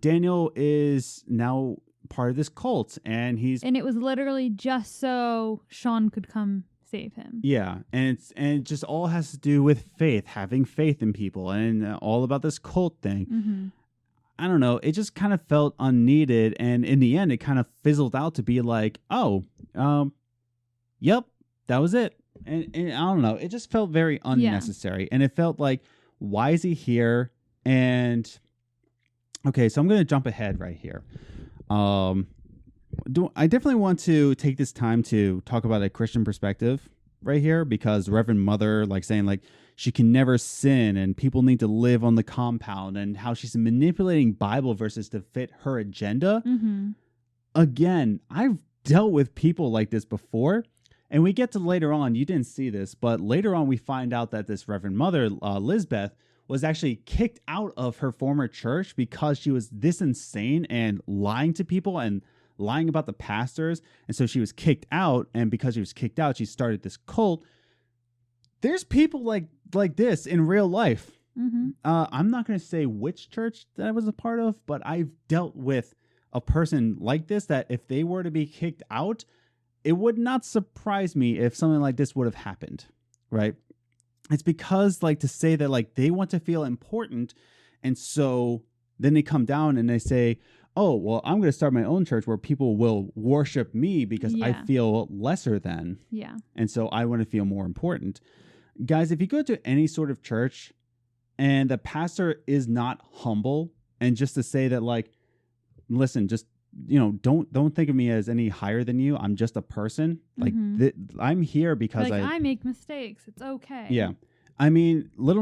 Daniel is now part of this cult, and it was literally just so Sean could come save him. Yeah, and it just all has to do with faith, having faith in people, and all about this cult thing. I don't know. It just kind of felt unneeded, and in the end, it kind of fizzled out to be like, yep, that was it. And I don't know. It just felt very unnecessary, and it felt like, why is he here? And okay, so I'm going to jump ahead right here. I definitely want to take this time to talk about a Christian perspective right here, because Reverend Mother, like saying like she can never sin and people need to live on the compound, and how she's manipulating Bible verses to fit her agenda. Again, I've dealt with people like this before, and we get to later on, you didn't see this, but later on we find out that this Reverend Mother, Lizbeth, was actually kicked out of her former church because she was this insane and lying to people and lying about the pastors. And so she was kicked out, and because she was kicked out, she started this cult. There's people like this in real life. I'm not going to say which church that I was a part of, but I've dealt with a person like this that if they were to be kicked out, it would not surprise me if something like this would have happened, right? It's because like to say that like they want to feel important, and so Then they come down and they say, oh, well, I'm going to start my own church where people will worship me because I feel lesser than. Yeah. And so I want to feel more important. Guys, if you go to any sort of church and the pastor is not humble, and just to say that, like, listen, just, don't think of me as any higher than you. I'm just a person. Like, I'm here because I make mistakes. It's okay. Yeah. I mean, not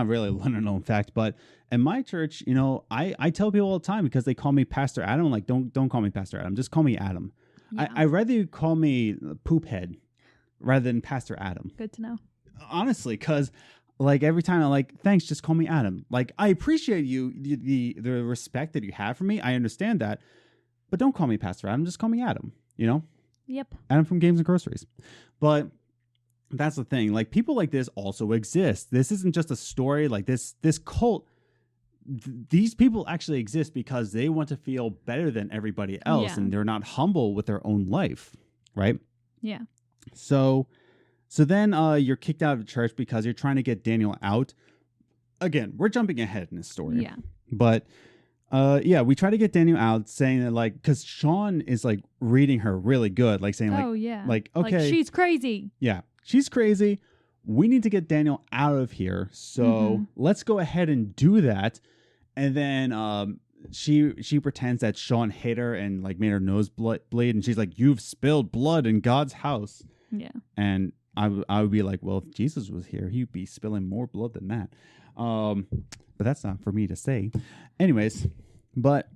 really a little known fact, but in my church, I tell people all the time, because they call me Pastor Adam, like, don't call me Pastor Adam. Just call me Adam. Yeah. I rather you call me Poop Head rather than Pastor Adam. Good to know. Honestly, because like every time I'm like, thanks, just call me Adam. Like, I appreciate the respect that you have for me. I understand that. But don't call me Pastor Adam. Just call me Adam, Yep. Adam from Games and Groceries. But that's the thing. Like, people like this also exist. This isn't just a story. Like, this cult, these people actually exist because they want to feel better than everybody else. And they're not humble with their own life. Right? Yeah. So then you're kicked out of church because you're trying to get Daniel out. Again, we're jumping ahead in this story. Yeah. But we try to get Daniel out, saying that, like, because Sean is like reading her really good, like saying, like, oh yeah, like, okay, like, she's crazy. Yeah, she's crazy. We need to get Daniel out of here. So let's go ahead and do that. And then she pretends that Sean hit her and like made her nose bleed, and she's like, "You've spilled blood in God's house." Yeah. And I would be like, well, if Jesus was here, he'd be spilling more blood than that. But that's not for me to say. Anyways, but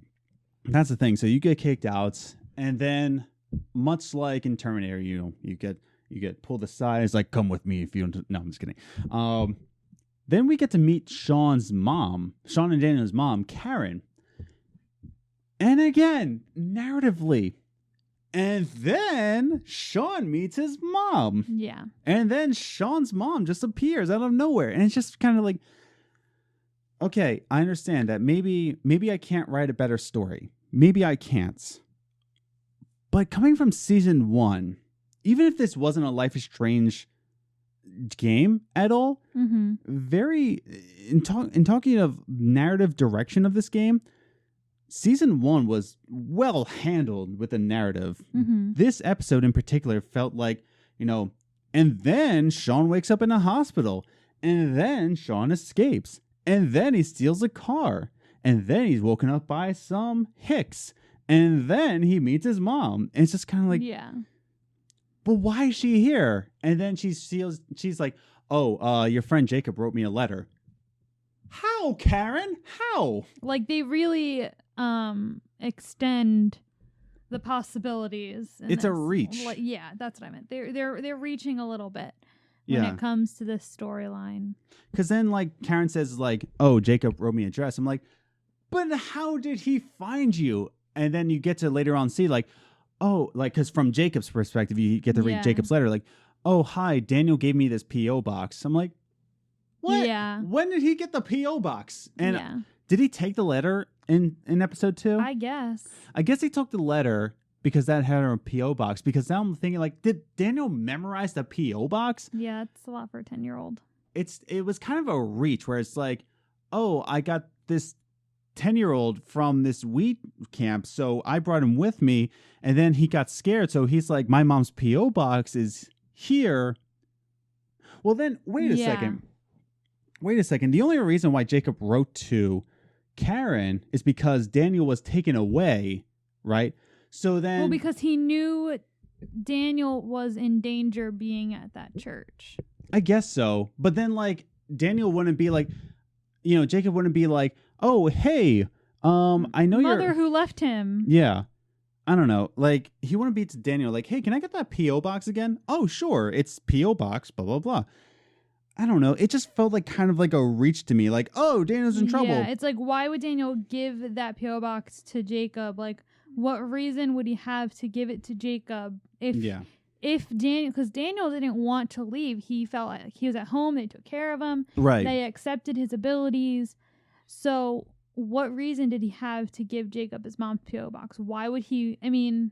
that's the thing. So you get kicked out, and then much like in Terminator, you get pulled aside. It's like, come with me if you don't. No, I'm just kidding. Then we get to meet Sean and Daniel's mom, Karen. And again, narratively. And then Sean meets his mom. Yeah. And then Sean's mom just appears out of nowhere. And it's just kind of like, okay, I understand that maybe I can't write a better story. Maybe I can't. But coming from season 1, even if this wasn't a Life is Strange game at all, very in talking of narrative direction of this game, season 1 was well handled with the narrative. This episode in particular felt like, and then Sean wakes up in a hospital, and then Sean escapes, and then he steals a car, and then he's woken up by some hicks, and then he meets his mom. And it's just kind of like, yeah. But why is she here? And then she's like, oh, your friend Jacob wrote me a letter. How, Karen? How? Like, they really extend the possibilities. It's a reach. Like, yeah, that's what I meant. They're reaching a little bit when it comes to this storyline. Because then, like, Karen says, like, oh, Jacob wrote me a dress. I'm like, but how did he find you? And then you get to later on see, like, oh, like, because from Jacob's perspective, you get to read Jacob's letter, like, oh, hi, Daniel gave me this P.O. box. I'm like, what? Yeah. When did he get the P.O. box? And did he take the letter in episode 2? I guess he took the letter because that had a P.O. box. Because now I'm thinking, like, did Daniel memorize the P.O. box? Yeah, it's a lot for a 10-year-old. It was kind of a reach where it's like, oh, I got this 10-year-old from this weed camp, so I brought him with me, and then he got scared, so he's like, my mom's P.O. box is here. Well, then, wait a second. The only reason why Jacob wrote to Karen is because Daniel was taken away, right? So then... Well, because he knew Daniel was in danger being at that church. I guess so. But then, like, Daniel wouldn't be like... Jacob wouldn't be like, oh, hey, I know you're... Mother who left him. Yeah. I don't know. Like, he wouldn't be to Daniel like, hey, can I get that P.O. box again? Oh, sure. It's P.O. box, blah, blah, blah. I don't know. It just felt like kind of like a reach to me. Like, oh, Daniel's in trouble. Yeah, it's like, why would Daniel give that P.O. box to Jacob? Like, what reason would he have to give it to Jacob if Daniel, because Daniel didn't want to leave. He felt like he was at home. They took care of him. Right. They accepted his abilities. So what reason did he have to give Jacob his mom's P.O. box? Why would he? I mean,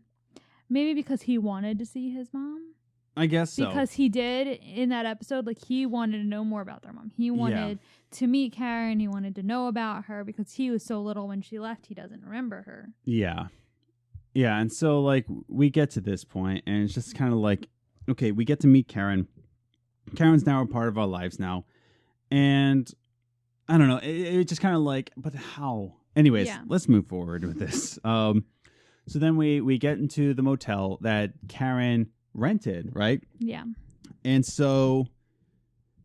maybe because he wanted to see his mom. I guess so. Because he did in that episode, like he wanted to know more about their mom. He wanted to meet Karen. He wanted to know about her because he was so little when she left. He doesn't remember her. Yeah. Yeah. And so like we get to this point and it's just kind of like, okay, we get to meet Karen. Karen's now a part of our lives now. And I don't know. It just kind of like, but how? Anyways, let's move forward with this. So then we get into the motel that Karen rented, right? Yeah. And so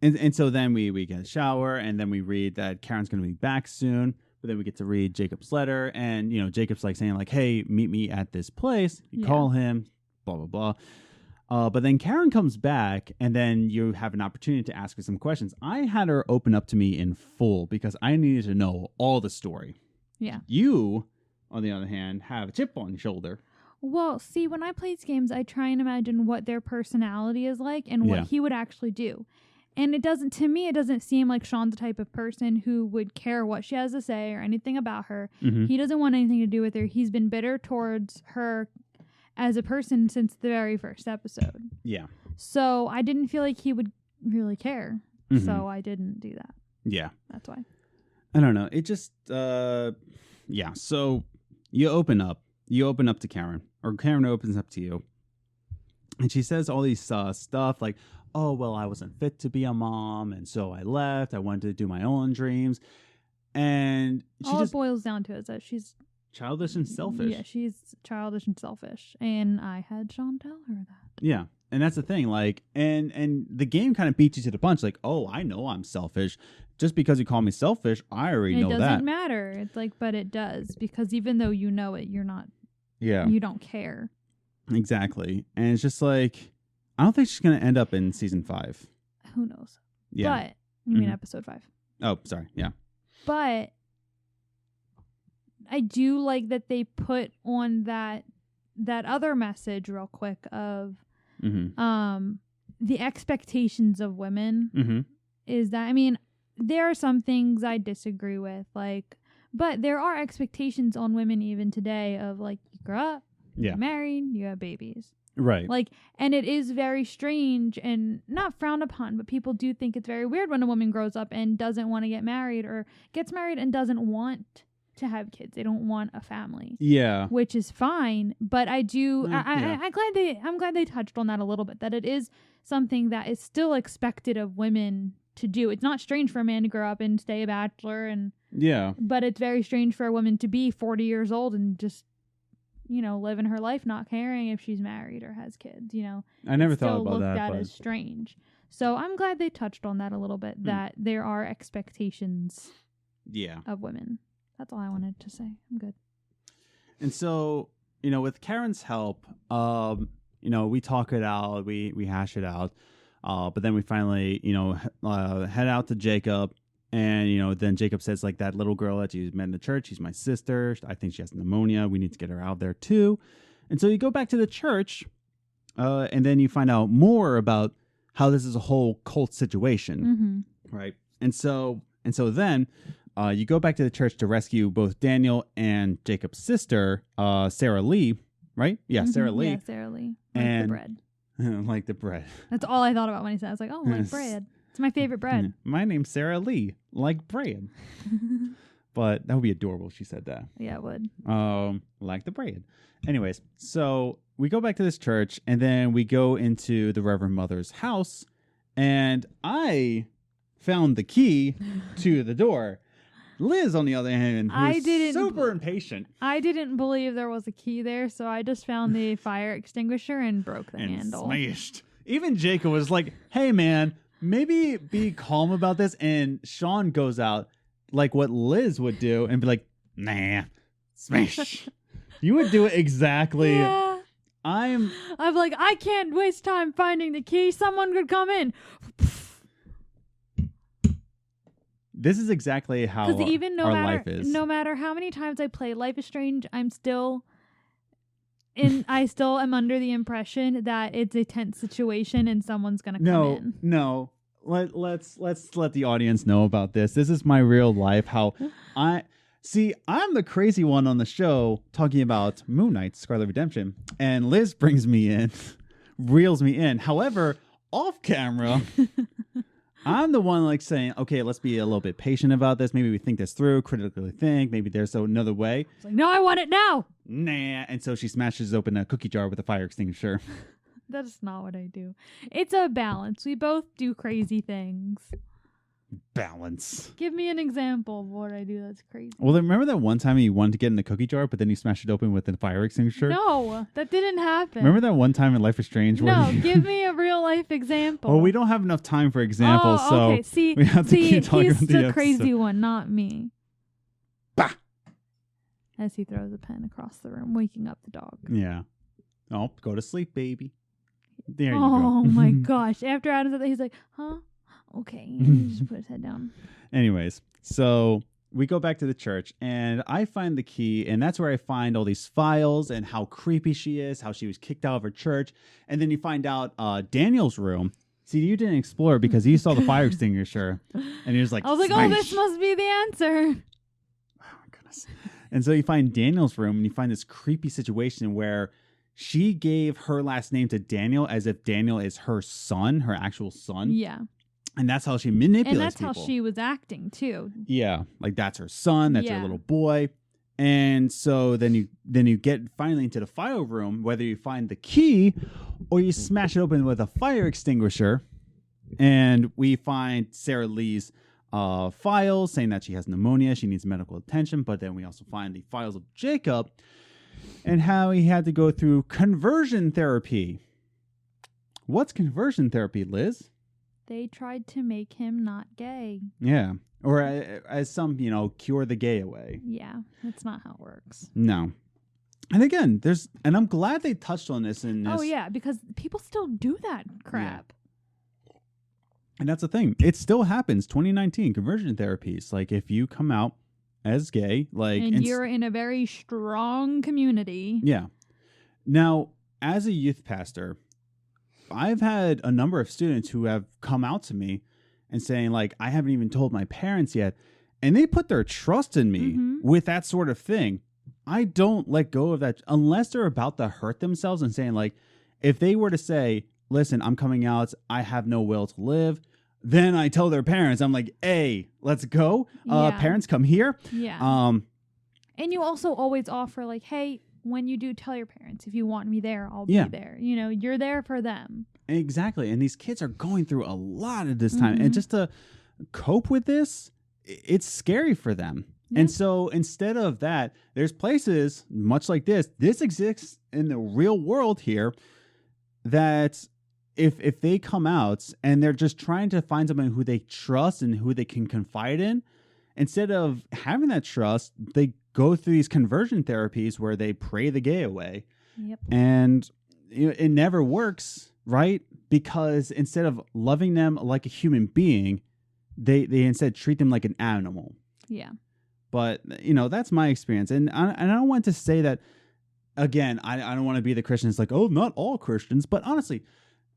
and so then we get a shower and then we read that Karen's going to be back soon. But then we get to read Jacob's letter and, you know, Jacob's like saying like, hey, meet me at this place. You call him, blah, blah, blah. But then Karen comes back and then you have an opportunity to ask her some questions. I had her open up to me in full because I needed to know all the story. Yeah. You, on the other hand, have a chip on your shoulder. Well, see, when I play these games, I try and imagine what their personality is like and what he would actually do. And it doesn't seem like Sean's the type of person who would care what she has to say or anything about her. Mm-hmm. He doesn't want anything to do with her. He's been bitter towards her as a person since the very first episode. Yeah. So I didn't feel like he would really care. Mm-hmm. So I didn't do that. Yeah. That's why. I don't know. It just, yeah. So you open up to Karen, or Karen opens up to you. And she says all these stuff like, oh, well, I wasn't fit to be a mom. And so I left. I wanted to do my own dreams. And she all just it boils down to is that she's childish and selfish. Yeah, she's childish and selfish. And I had Sean tell her that. Yeah. And that's the thing. Like, and the game kind of beats you to the punch. Like, oh, I know I'm selfish. Just because you call me selfish, I already know that. It doesn't matter. It's like, but it does. Because even though you know it, you're not. Yeah. You don't care. Exactly. And it's just like, I don't think she's going to end up in season 5. Who knows? Yeah. But, you mean episode 5. Oh, sorry. Yeah. But I do like that they put on that other message real quick of the expectations of women is that, I mean, there are some things I disagree with, like, but there are expectations on women even today of like, you grow up, you get married, you have babies. Right. Like, and it is very strange and not frowned upon, but people do think it's very weird when a woman grows up and doesn't want to get married or gets married and doesn't want to have kids. They don't want a family. Yeah. Which is fine. But I do, I'm glad they touched on that a little bit, that it is something that is still expected of women to do. It's not strange for a man to grow up and stay a bachelor but it's very strange for a woman to be 40 years old and just, you know, living her life not caring if she's married or has kids, you know. I never thought about that. That is strange. So I'm glad they touched on that a little bit, that there are expectations of women. That's all I wanted to say. I'm good. And so, you know, with Karen's help, you know, we talk it out, we hash it out. But then we finally, you know, head out to Jacob. And, you know, then Jacob says, like, that little girl that you met in the church, she's my sister. I think she has pneumonia. We need to get her out there, too. And so you go back to the church, and then you find out more about how this is a whole cult situation. Right. And so then you go back to the church to rescue both Daniel and Jacob's sister, Sarah Lee. Right? Yeah, Sarah Lee. Yeah, Sarah Lee. Like the bread. Like the bread. That's all I thought about when he said it. I was like, oh, like bread. It's my favorite bread. My name's Sarah Lee. Like bread. But that would be adorable if she said that. Yeah, it would. Like the bread. Anyways, so we go back to this church, and then we go into the Reverend Mother's house, and I found the key to the door. Liz, on the other hand, was super impatient. I didn't believe there was a key there, so I just found the fire extinguisher and broke the handle. Smashed. Even Jacob was like, hey, man, maybe be calm about this. And Sean goes out like what Liz would do and be like, nah, smash. You would do it exactly. Yeah. I'm like, I can't waste time finding the key. Someone could come in. This is exactly how even our life is. No matter how many times I play Life is Strange, I still am under the impression that it's a tense situation and someone's gonna come in. No. Let's let the audience know about this. This is my real life. How I'm the crazy one on the show talking about Moon Knight, Scarlet Redemption, and Liz brings me in reels me in. However, off camera, I'm the one like saying, okay, let's be a little bit patient about this. Maybe we think this through, critically think. Maybe there's another way. It's like, no, I want it now. Nah. And so she smashes open a cookie jar with a fire extinguisher. That's not what I do. It's a balance. We both do crazy things. Balance. Give me an example of what I do that's crazy. Well, then remember that one time you wanted to get in the cookie jar, but then you smashed it open with a fire extinguisher? No, that didn't happen. Remember that one time in Life is Strange? No, give me a real life example. Well, we don't have enough time for examples, okay. so See, we have to keep talking he's about the the crazy episode. one, not me. Bah! As he throws a pen across the room, waking up the dog. Yeah. Oh, go to sleep, baby. There you go. Oh my gosh. After Adam said that, he's like, huh? Okay. And he just put his head down. Anyways, so we go back to the church, and I find the key, and that's where I find all these files and how creepy she is, how she was kicked out of her church. And then you find out Daniel's room. See, you didn't explore because you saw the fire extinguisher, and you're just like, I was like, smash. oh, this must be the answer. Oh my goodness. And so you find Daniel's room, and you find this creepy situation where she gave her last name to Daniel as if Daniel is her son, her actual son. Yeah. And that's how she manipulates And that's people. how she was acting, too. Yeah, like that's her son, that's her Yeah. little boy. And so then you get finally into the file room, whether you find the key or you smash it open with a fire extinguisher. And we find Sarah Lee's files saying that she has pneumonia, she needs medical attention. But then we also find the files of Jacob and how he had to go through conversion therapy. What's conversion therapy, Liz? They tried to make him not gay. Yeah. Or as some, cure the gay away. Yeah, that's not how it works. No. And again, and I'm glad they touched on this in this. Oh, yeah, because people still do that crap. And that's the thing. It still happens. 2019, conversion therapies. Like if you come out as gay, like. And you're in a very strong community. Yeah. Now, as a youth pastor, I've had a number of students who have come out to me and saying, like, I haven't even told my parents yet. And they put their trust in me with that sort of thing. I don't let go of that unless they're about to hurt themselves and saying, like, if they were to say, listen, I'm coming out, I have no will to live. Then I tell their parents, I'm like, hey, let's go. Parents, come here. Yeah. And you also always offer, like, hey, when you do tell your parents, if you want me there, I'll be there. You're there for them. Exactly. And these kids are going through a lot at this time. And just to cope with this, it's scary for them. Yeah. And so instead of that, there's places much like this exists in the real world here that if they come out and they're just trying to find someone who they trust and who they can confide in, instead of having that trust, they go through these conversion therapies where they pray the gay away. Yep. And it never works, right? Because instead of loving them like a human being, they instead treat them like an animal. Yeah. But, that's my experience. And I don't want to say that, again, I don't want to be the Christian. It's like, oh, not all Christians. But honestly,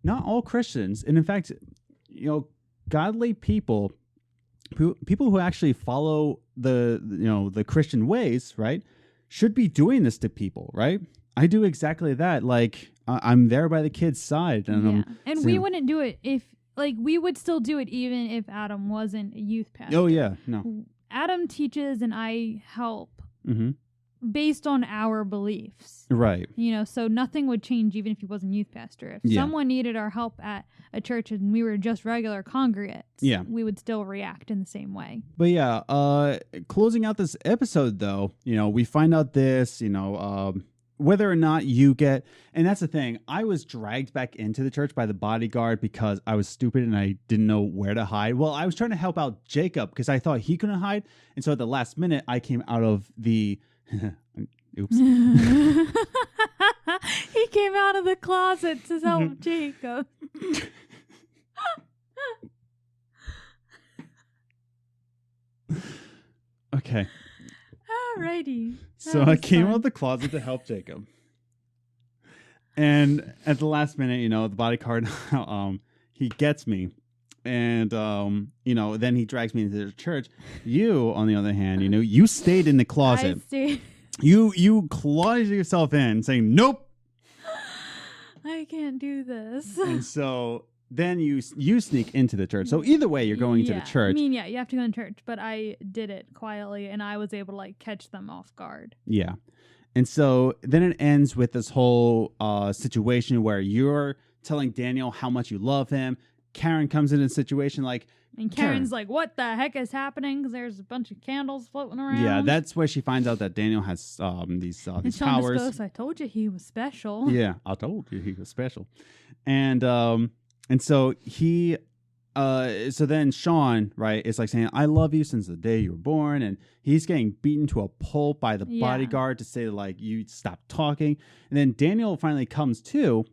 not all Christians. And in fact, godly people who actually follow the Christian ways, right, should be doing this to people, right? I do exactly that. Like, I'm there by the kid's side. And and we wouldn't do it we would still do it even if Adam wasn't a youth pastor. Oh, yeah. No. Adam teaches and I help Mm-hmm. based on our beliefs. Right. So nothing would change even if he wasn't youth pastor. If someone needed our help at a church and we were just regular congregates, we would still react in the same way. But closing out this episode, though, we find out this, whether or not you get, and that's the thing, I was dragged back into the church by the bodyguard because I was stupid and I didn't know where to hide. Well, I was trying to help out Jacob because I thought he couldn't hide. And so at the last minute, I came out of the, oops. He came out of the closet to help Jacob. Okay. Alrighty. So I came out of the closet to help Jacob. And at the last minute, the bodyguard, he gets me. And, then he drags me into the church. You, on the other hand, you stayed in the closet. I stayed. You closeted yourself in saying, nope. I can't do this. And so then you sneak into the church. So either way, you're going to the church. I mean, yeah, you have to go in church, but I did it quietly, and I was able to like catch them off guard. Yeah. And so then it ends with this whole situation where you're telling Daniel how much you love him. Karen comes in a situation like... And Karen's like, what the heck is happening? Because there's a bunch of candles floating around. Yeah, that's where she finds out that Daniel has these and Sean powers. Just goes, I told you he was special. Yeah, I told you he was special. And so he... so then Sean, right, is like saying, I love you since the day you were born. And he's getting beaten to a pulp by the bodyguard to say, like, you stop talking. And then Daniel finally comes to.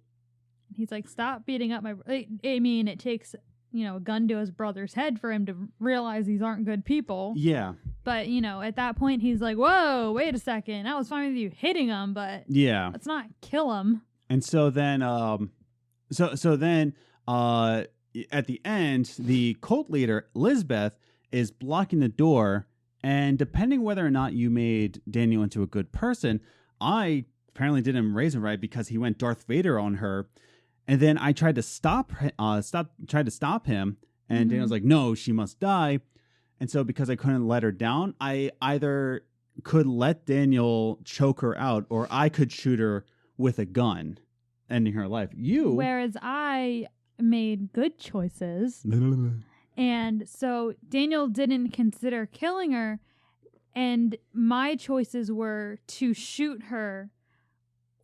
He's like, stop beating up my... I mean, it takes, a gun to his brother's head for him to realize these aren't good people. Yeah. But, at that point, he's like, whoa, wait a second. I was fine with you hitting him, but let's not kill him. And so then, at the end, the cult leader, Lisbeth, is blocking the door. And depending whether or not you made Daniel into a good person, I apparently didn't raise him right because he went Darth Vader on her. And then I tried to stop him. And Daniel's like, no, she must die. And so because I couldn't let her down, I either could let Daniel choke her out or I could shoot her with a gun, ending her life. Whereas I made good choices. And so Daniel didn't consider killing her. And my choices were to shoot her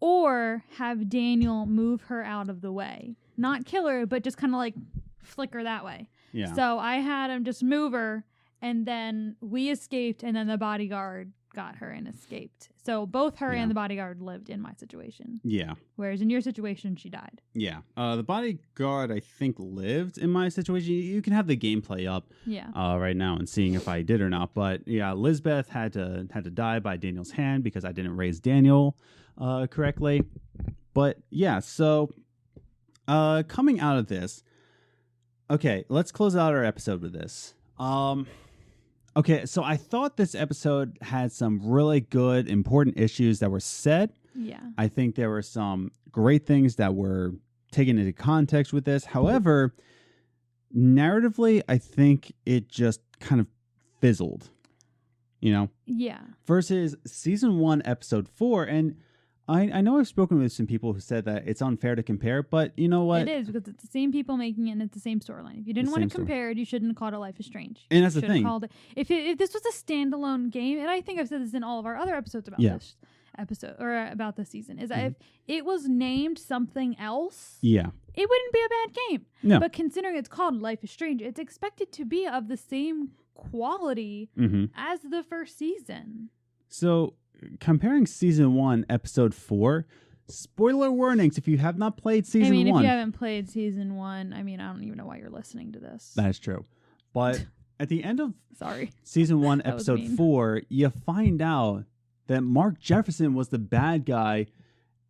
or have Daniel move her out of the way. Not kill her, but just kind of like flick her that way. Yeah. So I had him just move her, and then we escaped, and then the bodyguard got her and escaped. So both her and the bodyguard lived in my situation. Yeah. Whereas in your situation, she died. Yeah. The bodyguard, I think, lived in my situation. You can have the gameplay up right now and seeing if I did or not. But yeah, Lisbeth had to die by Daniel's hand because I didn't raise Daniel correctly. But yeah, so coming out of this, okay, let's close out our episode with this. Okay, so I thought this episode had some really good, important issues that were said. Yeah. I think there were some great things that were taken into context with this. However, narratively, I think it just kind of fizzled, Yeah. Versus season 1, episode 4. And I know I've spoken with some people who said that it's unfair to compare, but you know what? It is, because it's the same people making it and it's the same storyline. If you didn't want to compare it, you shouldn't have called it Life is Strange. And that's the thing. If this was a standalone game, and I think I've said this in all of our other episodes about this episode, or about this season, is that if it was named something else, it wouldn't be a bad game. No. But considering it's called Life is Strange, it's expected to be of the same quality as the first season. So, comparing season 1, episode 4, spoiler warnings if you have not played season 1. If you haven't played season 1, I don't even know why you're listening to this. That is true. But at the end of season 1, That episode 4, you find out that Mark Jefferson was the bad guy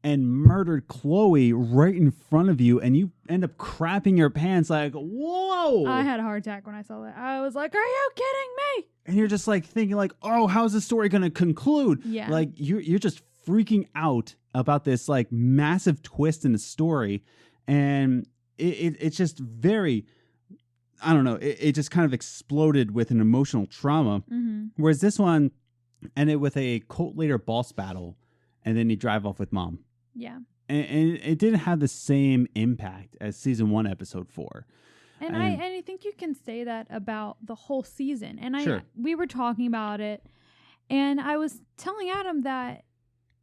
and murdered Chloe right in front of you, and you end up crapping your pants like, whoa! I had a heart attack when I saw that. I was like, are you kidding me? And you're just like thinking like, oh, how's the story going to conclude? Yeah. Like you're just freaking out about this like massive twist in the story. And it's just very, I don't know, it just kind of exploded with an emotional trauma. Whereas this one ended with a cult leader boss battle, and then you drive off with mom. Yeah. And it didn't have the same impact as season 1, episode 4. And I think you can say that about the whole season. And we were talking about it, and I was telling Adam that,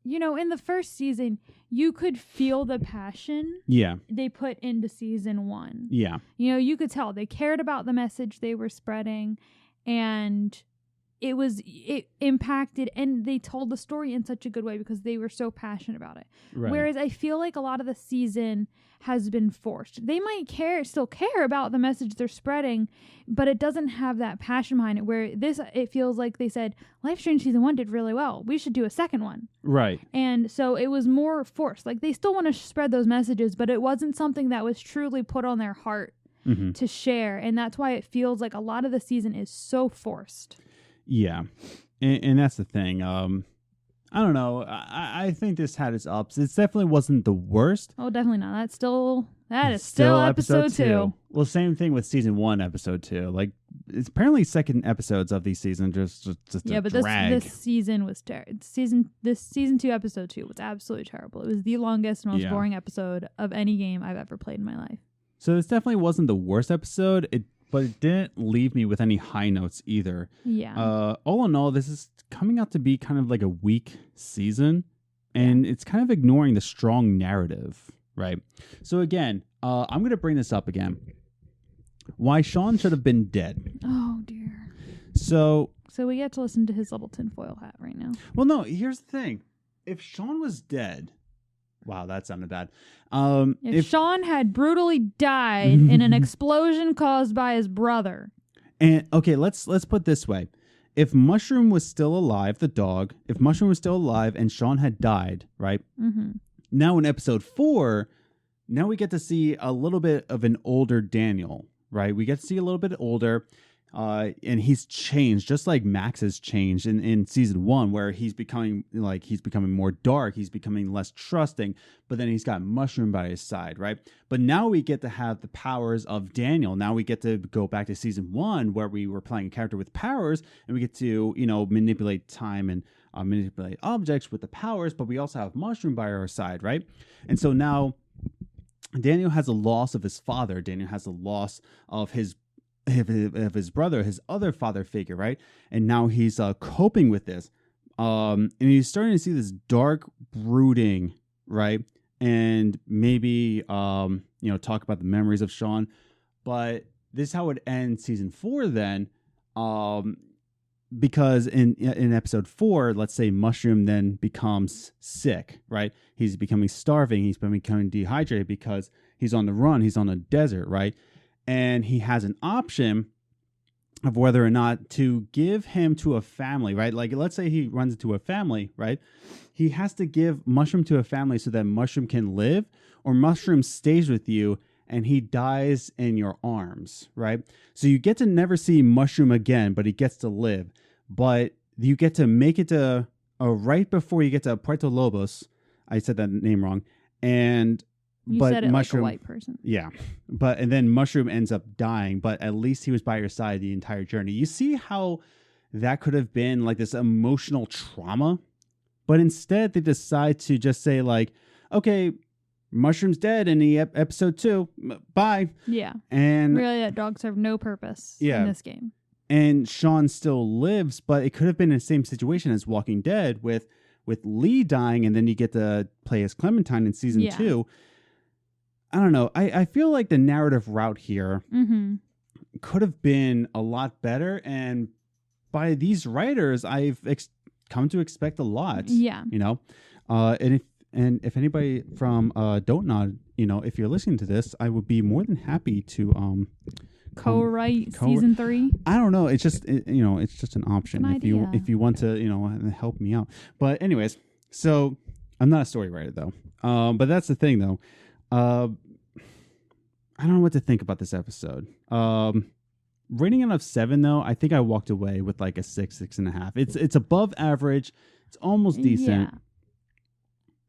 in the first season, you could feel the passion they put into season 1. Yeah. You could tell they cared about the message they were spreading, and it impacted, and they told the story in such a good way because they were so passionate about it. Right. Whereas I feel like a lot of the season has been forced. They might still care about the message they're spreading, but it doesn't have that passion behind it. Where it feels like they said, Life is Strange season 1 did really well. We should do a second one. Right. And so it was more forced. Like they still want to spread those messages, but it wasn't something that was truly put on their heart to share. And that's why it feels like a lot of the season is so forced. Yeah, and that's the thing. I don't know. I think this had its ups. It definitely wasn't the worst. Oh, definitely not. That is still episode 2. Well, same thing with season 1, episode 2. Like, it's apparently second episodes of these seasons just yeah, a but drag. this season was terrible. Season 2, episode 2 was absolutely terrible. It was the longest, most boring episode of any game I've ever played in my life. So this definitely wasn't the worst episode. But it didn't leave me with any high notes either. Yeah. All in all, this is coming out to be kind of like a weak season, and it's kind of ignoring the strong narrative, right? So again, I'm going to bring this up again. Why Sean should have been dead. Oh, dear. So we get to listen to his little tinfoil hat right now. Well, no, here's the thing. If Sean was dead... Wow, that sounded bad. If Sean had brutally died in an explosion caused by his brother. And okay, let's put it this way. If Mushroom was still alive, the dog, if Mushroom was still alive and Sean had died, right? Mm-hmm. Now in episode 4, now we get to see a little bit of an older Daniel, right? We get to see a little bit older, and he's changed, just like Max has changed in season 1, where he's becoming more dark, he's becoming less trusting, but then he's got Mushroom by his side, right? But now we get to have the powers of Daniel. Now we get to go back to season 1, where we were playing a character with powers, and we get to, manipulate time and manipulate objects with the powers, but we also have Mushroom by our side, right? And so now Daniel has a loss of his father. Daniel has a loss of his brother, his other father figure, right? And now he's coping with this. And he's starting to see this dark brooding, right? And maybe, talk about the memories of Sean. But this is how it ends season 4 then. Because in episode 4, let's say Mushroom then becomes sick, right? He's becoming starving. He's becoming dehydrated because he's on the run. He's on a desert, right? And he has an option of whether or not to give him to a family, right? Like, let's say he runs into a family, right? He has to give Mushroom to a family so that Mushroom can live, or Mushroom stays with you and he dies in your arms, right? So you get to never see Mushroom again, but he gets to live. But you get to make it to right before you get to Puerto Lobos. I said that name wrong. And you said it Mushroom, like a white person. Yeah. And then Mushroom ends up dying, but at least he was by your side the entire journey. You see how that could have been like this emotional trauma? But instead they decide to just say like, okay, Mushroom's dead in the episode 2. Bye. Yeah. And really, that dog served no purpose in this game. And Sean still lives, but it could have been the same situation as Walking Dead with Lee dying, and then you get to play as Clementine in season 2. I don't know. I feel like the narrative route here could have been a lot better, and by these writers, I've come to expect a lot. Yeah. And if anybody from Don't Nod, if you're listening to this, I would be more than happy to co-write season 3. I don't know. It's just it's just an option if you want to help me out. But anyways, so I'm not a story writer though. But that's the thing though. I don't know what to think about this episode. Rating it of 7 though, I think I walked away with like a 6.5. It's above average. It's almost decent.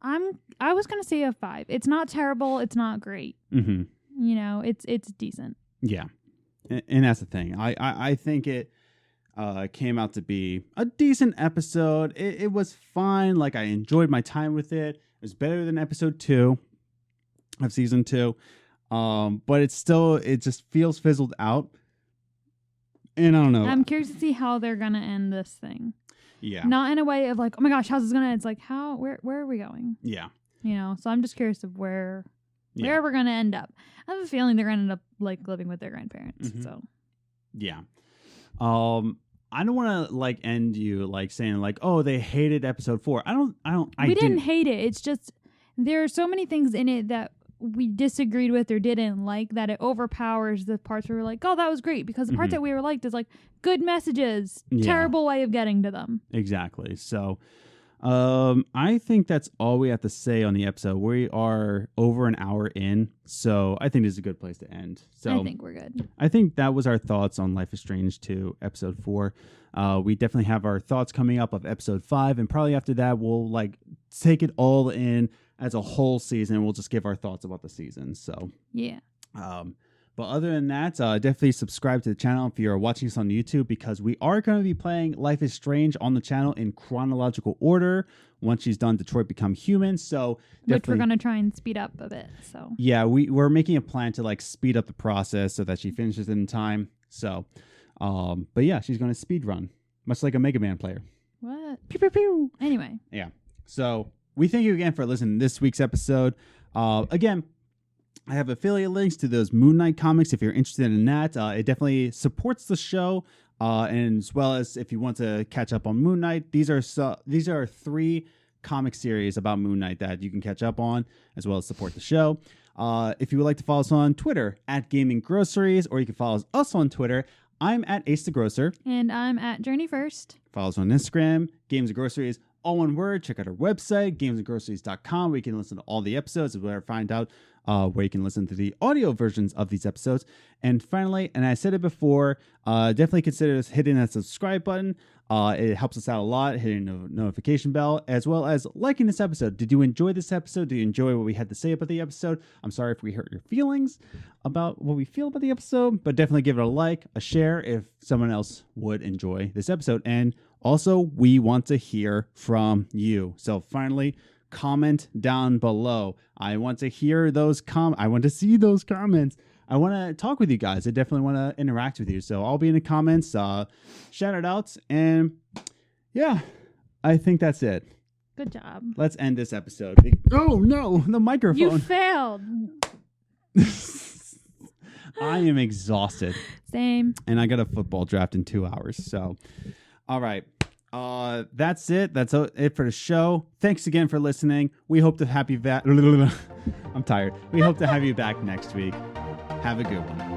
Yeah. I was gonna say a 5. It's not terrible. It's not great. Mm-hmm. It's decent. Yeah, and that's the thing. I think it came out to be a decent episode. It was fine. Like, I enjoyed my time with it. It was better than episode 2 of season 2. But it just feels fizzled out. And I don't know. I'm curious to see how they're gonna end this thing. Yeah. Not in a way of like, oh my gosh, how's this gonna end? It's like, where are we going? Yeah. So I'm just curious of where we're gonna end up. I have a feeling they're gonna end up like living with their grandparents. Mm-hmm. So yeah. I don't want to like end you like saying like, oh, they hated episode 4. We didn't hate it. It's just there are so many things in it that we disagreed with or didn't like that it overpowers the parts where we're like, oh, that was great, because the parts that we were liked is like good messages, terrible way of getting to them. Exactly. So I think that's all we have to say on the episode. We are over an hour in, so I think this is a good place to end. So I think we're good. I think that was our thoughts on Life is Strange 2, episode 4. We definitely have our thoughts coming up of episode 5, and probably after that we'll like take it all in as a whole season, and we'll just give our thoughts about the season. So Yeah. But other than that, definitely subscribe to the channel if you're watching us on YouTube, because we are going to be playing Life is Strange on the channel in chronological order once she's done Detroit Become Human. So which we're going to try and speed up a bit. So yeah, we're making a plan to like speed up the process so that she finishes in time. So, but yeah, she's going to speed run, much like a Mega Man player. What? Pew, pew, pew. Anyway. Yeah. So we thank you again for listening to this week's episode. Again, I have affiliate links to those Moon Knight comics if you're interested in that. It definitely supports the show, and as well as if you want to catch up on Moon Knight. These are 3 comic series about Moon Knight that you can catch up on, as well as support the show. If you would like to follow us on Twitter at Gaming Groceries, or you can follow us on Twitter. I'm at Ace the Grocer. And I'm at Journey First. Follow us on Instagram, Games and Groceries, all one word. Check out our website, gamesandgroceries.com, where you can listen to all the episodes and where find out where you can listen to the audio versions of these episodes. And finally, and I said it before, definitely consider hitting that subscribe button. It helps us out a lot, hitting the notification bell, as well as liking this episode. Did you enjoy this episode? Did you enjoy what we had to say about the episode? I'm sorry if we hurt your feelings about what we feel about the episode, but definitely give it a like, a share if someone else would enjoy this episode. And also, we want to hear from you. So finally, comment down below. I want to hear those I want to see those comments. I want to talk with you guys. I definitely want to interact with you. So I'll be in the comments, shout it out. And yeah, I think that's it. Good job. Let's end this episode. Oh no, the microphone. You failed. I am exhausted. Same. And I got a football draft in 2 hours. So, all right. That's it. That's it for the show. Thanks again for listening. We hope to have you back. I'm tired. We hope to have you back next week. Have a good one.